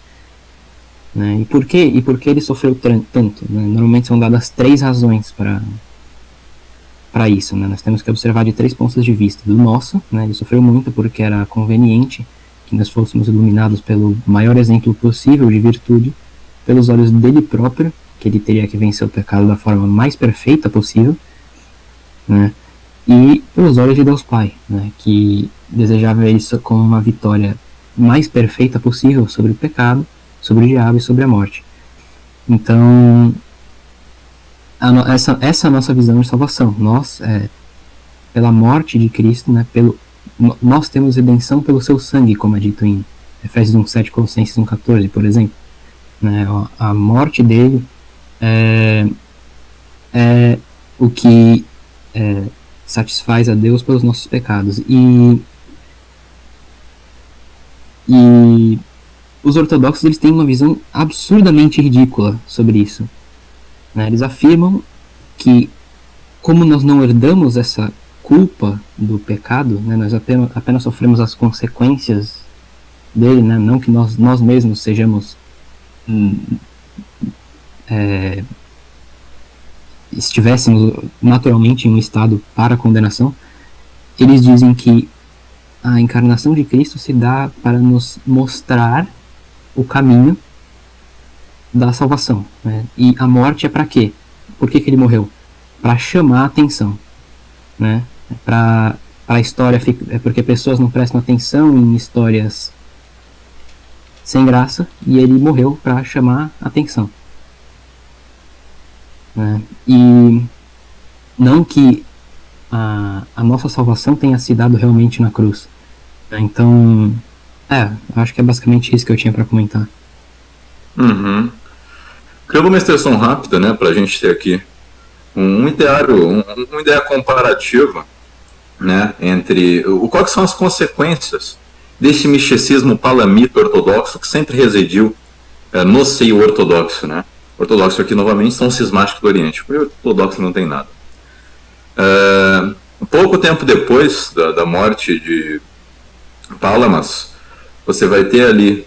Né? E por que ele sofreu tanto? Né? Normalmente são dadas 3 razões para isso. Né? Nós temos que observar de 3 pontos de vista. Do nosso, né? Ele sofreu muito porque era conveniente que nós fôssemos iluminados pelo maior exemplo possível de virtude, pelos olhos dele próprio, que ele teria que vencer o pecado da forma mais perfeita possível, né? E pelos olhos de Deus Pai, né? Que desejava isso como uma vitória mais perfeita possível sobre o pecado, sobre o diabo e sobre a morte. Então, essa é a nossa visão de salvação. Nós, pela morte de Cristo, né, nós temos redenção pelo seu sangue, como é dito em Efésios 1:7, Colossenses 1:14, por exemplo. Né, a morte dele é o que satisfaz a Deus pelos nossos pecados. E os ortodoxos, eles têm uma visão absurdamente ridícula sobre isso. Né? Eles afirmam que, como nós não herdamos essa culpa do pecado, né, nós apenas sofremos as consequências dele, né, não que nós mesmos sejamos estivéssemos naturalmente em um estado para a condenação. Eles dizem que a encarnação de Cristo se dá para nos mostrar o caminho da salvação, né? E a morte é para quê? Por que ele morreu? Para chamar a atenção, né? Para a história, porque pessoas não prestam atenção em histórias sem graça, e ele morreu para chamar a atenção, né? E não que a nossa salvação tenha se dado realmente na cruz. Então, acho que é basicamente isso que eu tinha para comentar. Uhum. Criou uma extensão rápida, né, para a gente ter aqui uma ideia comparativa, né, entre quais são as consequências desse misticismo palamita ortodoxo que sempre residiu no seio ortodoxo, né? Ortodoxo aqui novamente são cismáticos do Oriente, porque o ortodoxo não tem nada. Pouco tempo depois da morte de Palamas, você vai ter ali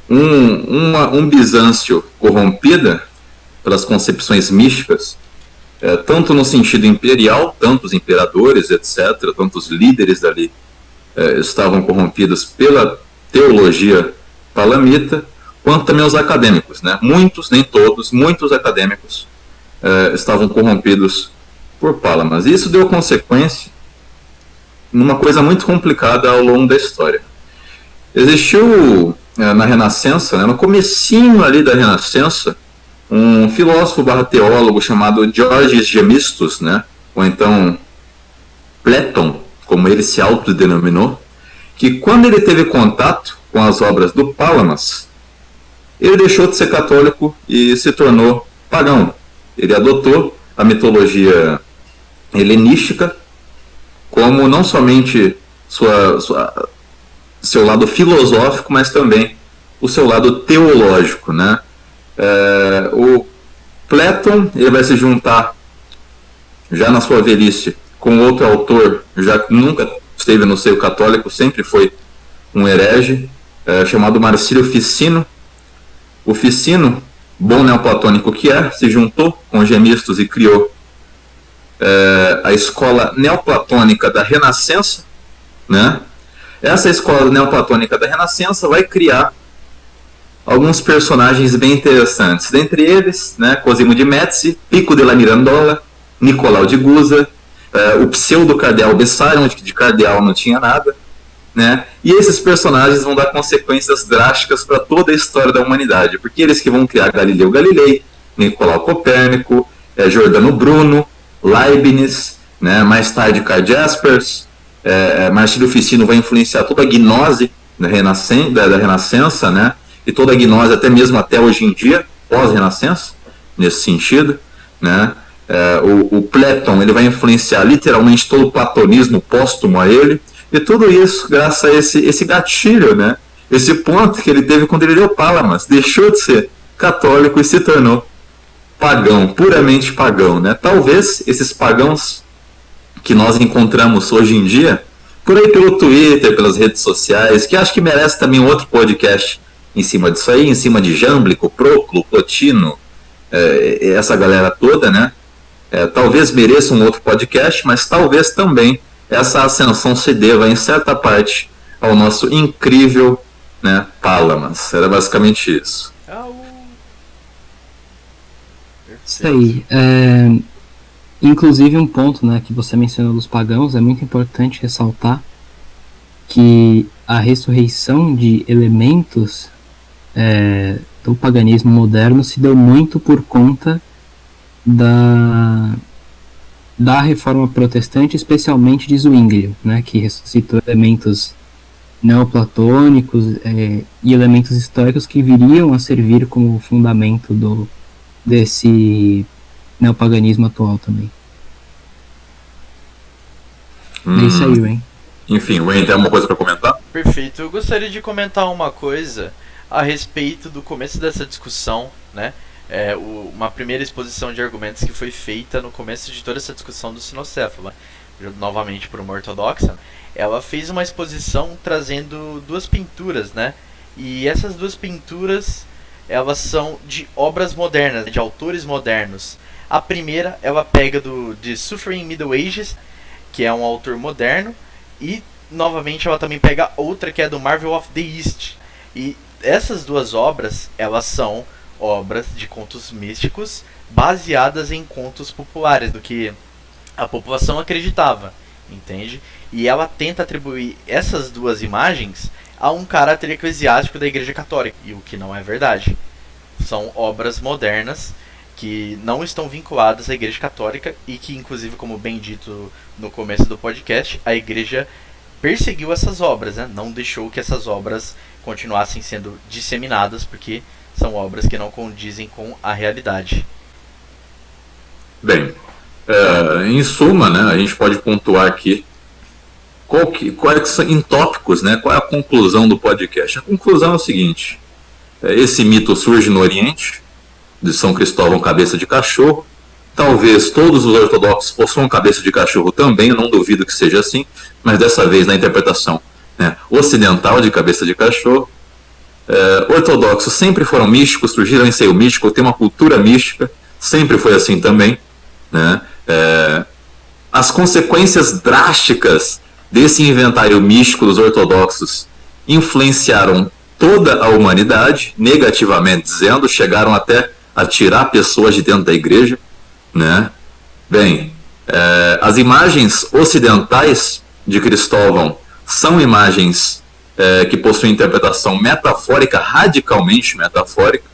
um Bizâncio corrompida pelas concepções místicas, tanto no sentido imperial, tantos imperadores, etc., tantos líderes dali estavam corrompidos pela teologia palamita, quanto também os acadêmicos, né? Muitos, nem todos, muitos acadêmicos estavam corrompidos por Palamas. E isso deu consequência numa coisa muito complicada ao longo da história. Existiu na Renascença, né, no comecinho ali da Renascença, um filósofo / teólogo chamado Georges Gemistos, né, ou então Platon, como ele se autodenominou, que quando ele teve contato com as obras do Palamas, ele deixou de ser católico e se tornou pagão. Ele adotou a mitologia helenística como não somente seu lado filosófico, mas também o seu lado teológico, né? O Platon, ele vai se juntar já na sua velhice com outro autor, já que nunca esteve no seio católico, sempre foi um herege, chamado Marcílio Ficino. O Ficino, bom neoplatônico que se juntou com Gemistos e criou a escola neoplatônica da Renascença, né? Essa escola neoplatônica da Renascença vai criar alguns personagens bem interessantes. Dentre eles, né, Cosimo de Médici, Pico della Mirandola, Nicolau de Gusa, o pseudo-cardeal Bessarion, onde de cardeal não tinha nada, né? E esses personagens vão dar consequências drásticas para toda a história da humanidade, porque eles que vão criar Galileu Galilei, Nicolau Copérnico, Giordano Bruno, Leibniz, né? Mais tarde Karl Jaspers, Marcílio Ficino vai influenciar toda a gnose da Renascença, né? E toda a gnose até hoje em dia, pós-Renascença, nesse sentido, né? O Platon, ele vai influenciar literalmente todo o platonismo póstumo a ele, e tudo isso graças a esse gatilho, né? Esse ponto que ele teve quando ele leu Palamas, deixou de ser católico e se tornou pagão, puramente pagão, né? Talvez esses pagãos que nós encontramos hoje em dia, por aí pelo Twitter, pelas redes sociais, que acho que merece também outro podcast em cima disso aí, em cima de Jâmblico, Proclo, Plotino, essa galera toda, né? Talvez mereça um outro podcast, mas talvez também essa ascensão se deva, em certa parte, ao nosso incrível, né, Palamas. Era basicamente isso. Isso aí. Inclusive um ponto, né, que você mencionou dos pagãos, é muito importante ressaltar que a ressurreição de elementos do paganismo moderno se deu muito por conta da reforma protestante, especialmente de Zwinglio, né, que ressuscitou elementos neoplatônicos e elementos históricos que viriam a servir como fundamento desse neopaganismo atual também. É isso aí, Wayne. Enfim, Wayne, tem alguma coisa para comentar? Perfeito. Eu gostaria de comentar uma coisa a respeito do começo dessa discussão, né? Uma primeira exposição de argumentos que foi feita no começo de toda essa discussão do sinocéfalo, novamente por uma ortodoxa. Ela fez uma exposição trazendo duas pinturas, né? E essas duas pinturas, elas são de obras modernas, de autores modernos. A primeira, ela pega de Suffering Middle Ages, que é um autor moderno, e novamente ela também pega outra que é do Marvel of the East. E essas duas obras, elas são obras de contos místicos baseadas em contos populares, do que a população acreditava, entende? E ela tenta atribuir essas duas imagens a um caráter eclesiástico da Igreja Católica, e o que não é verdade. São obras modernas que não estão vinculadas à Igreja Católica e que, inclusive, como bem dito no começo do podcast, a Igreja perseguiu essas obras, né? Não deixou que essas obras continuassem sendo disseminadas, porque são obras que não condizem com a realidade. Bem, em suma, né, a gente pode pontuar aqui quais são, em tópicos, né? Qual é a conclusão do podcast? A conclusão é o seguinte: esse mito surge no Oriente, de São Cristóvão cabeça de cachorro. Talvez todos os ortodoxos possuam cabeça de cachorro também, eu não duvido que seja assim, mas dessa vez na interpretação, né, ocidental de cabeça de cachorro. Ortodoxos sempre foram místicos, surgiram em seio místico, tem uma cultura mística, sempre foi assim também, né? As consequências drásticas desse inventário místico dos ortodoxos influenciaram toda a humanidade, negativamente dizendo, chegaram até a tirar pessoas de dentro da igreja, né? Bem, as imagens ocidentais de Cristóvão são imagens que possuem interpretação metafórica, radicalmente metafórica.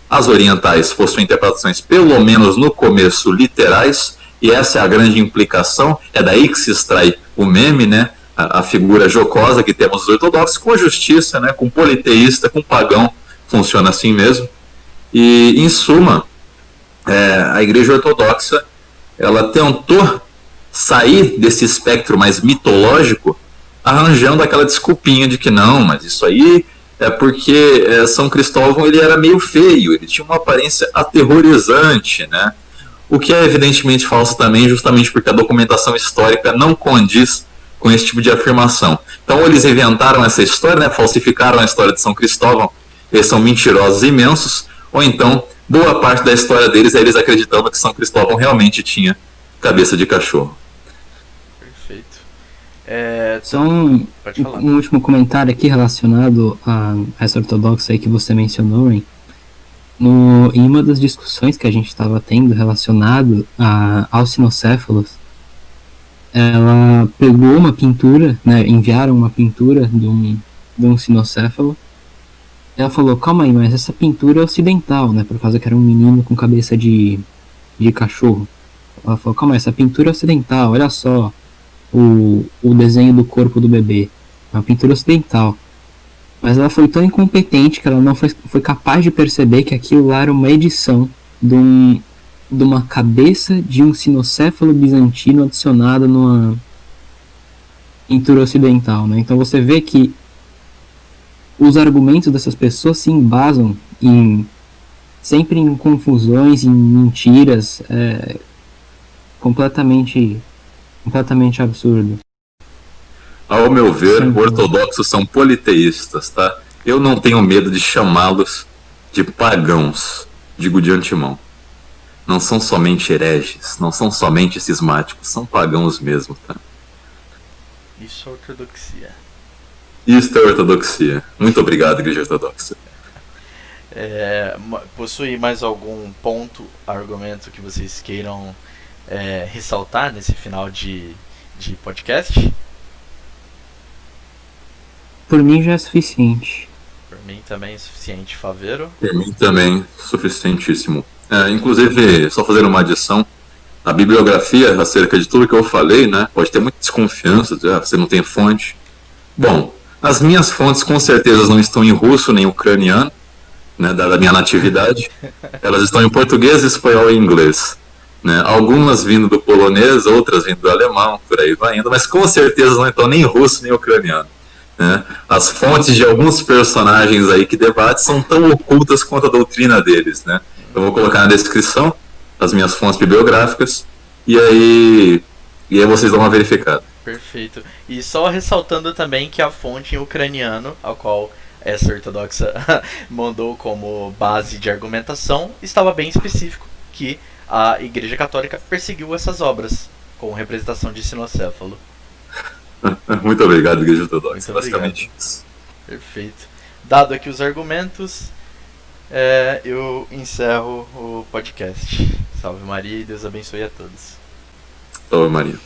As orientais possuem interpretações, pelo menos no começo, literais, e essa é a grande implicação, é daí que se extrai o meme, né? A figura jocosa que temos os ortodoxos, com a justiça, né? Com o politeísta, com o pagão, funciona assim mesmo. E, em suma, a Igreja Ortodoxa, ela tentou sair desse espectro mais mitológico, arranjando aquela desculpinha de que não, mas isso aí é porque São Cristóvão ele era meio feio, ele tinha uma aparência aterrorizante, né? O que é evidentemente falso também, justamente porque a documentação histórica não condiz com esse tipo de afirmação. Então, ou eles inventaram essa história, né? Falsificaram a história de São Cristóvão, eles são mentirosos imensos, ou então, boa parte da história deles é eles acreditando que São Cristóvão realmente tinha cabeça de cachorro. Só um último comentário aqui relacionado a essa ortodoxa aí que você mencionou, hein? Em uma das discussões que a gente estava tendo relacionado aos cinocéfalos, ela pegou uma pintura, né, enviaram uma pintura de um cinocéfalo. Ela falou, calma aí, mas essa pintura é ocidental, né, por causa que era um menino com cabeça de cachorro. Ela falou, calma aí, essa pintura é ocidental, olha só o desenho do corpo do bebê, é uma pintura ocidental. Mas ela foi tão incompetente que ela não foi capaz de perceber que aquilo lá era uma edição de uma cabeça de um cinocéfalo bizantino adicionada numa pintura ocidental, né? Então você vê que os argumentos dessas pessoas se embasam sempre em confusões, em mentiras, completamente absurdo. Ao meu ver, ortodoxos são politeístas, tá? Eu não tenho medo de chamá-los de pagãos, digo de antemão. Não são somente hereges, não são somente cismáticos, são pagãos mesmo, tá? Isso é ortodoxia. Isto é ortodoxia. Muito obrigado, Igreja Ortodoxa. Possui mais algum ponto, argumento que vocês queiram ressaltar nesse final de podcast? Por mim já é suficiente. Por mim também é suficiente, Faveiro. Por mim também, suficientíssimo. Inclusive, só fazer uma adição, a bibliografia acerca de tudo que eu falei, né, pode ter muita desconfiança, você não tem fonte. Bom, as minhas fontes com certeza não estão em russo nem ucraniano, né, da minha natividade. Elas estão em português, espanhol e inglês. Né? Algumas vindo do polonês, outras vindo do alemão, por aí vai indo, mas com certeza não estão nem russo nem ucraniano. Né? As fontes de alguns personagens aí que debatem são tão ocultas quanto a doutrina deles. Né? Eu vou colocar na descrição as minhas fontes bibliográficas e aí vocês dão uma verificada. Perfeito. E só ressaltando também que a fonte em ucraniano, a qual essa ortodoxa mandou como base de argumentação, estava bem específico que a Igreja Católica perseguiu essas obras com representação de cinocéfalo. Muito obrigado, Igreja Ortodoxa. Basicamente isso. Perfeito. Dado aqui os argumentos, eu encerro o podcast. Salve Maria e Deus abençoe a todos. Salve Maria.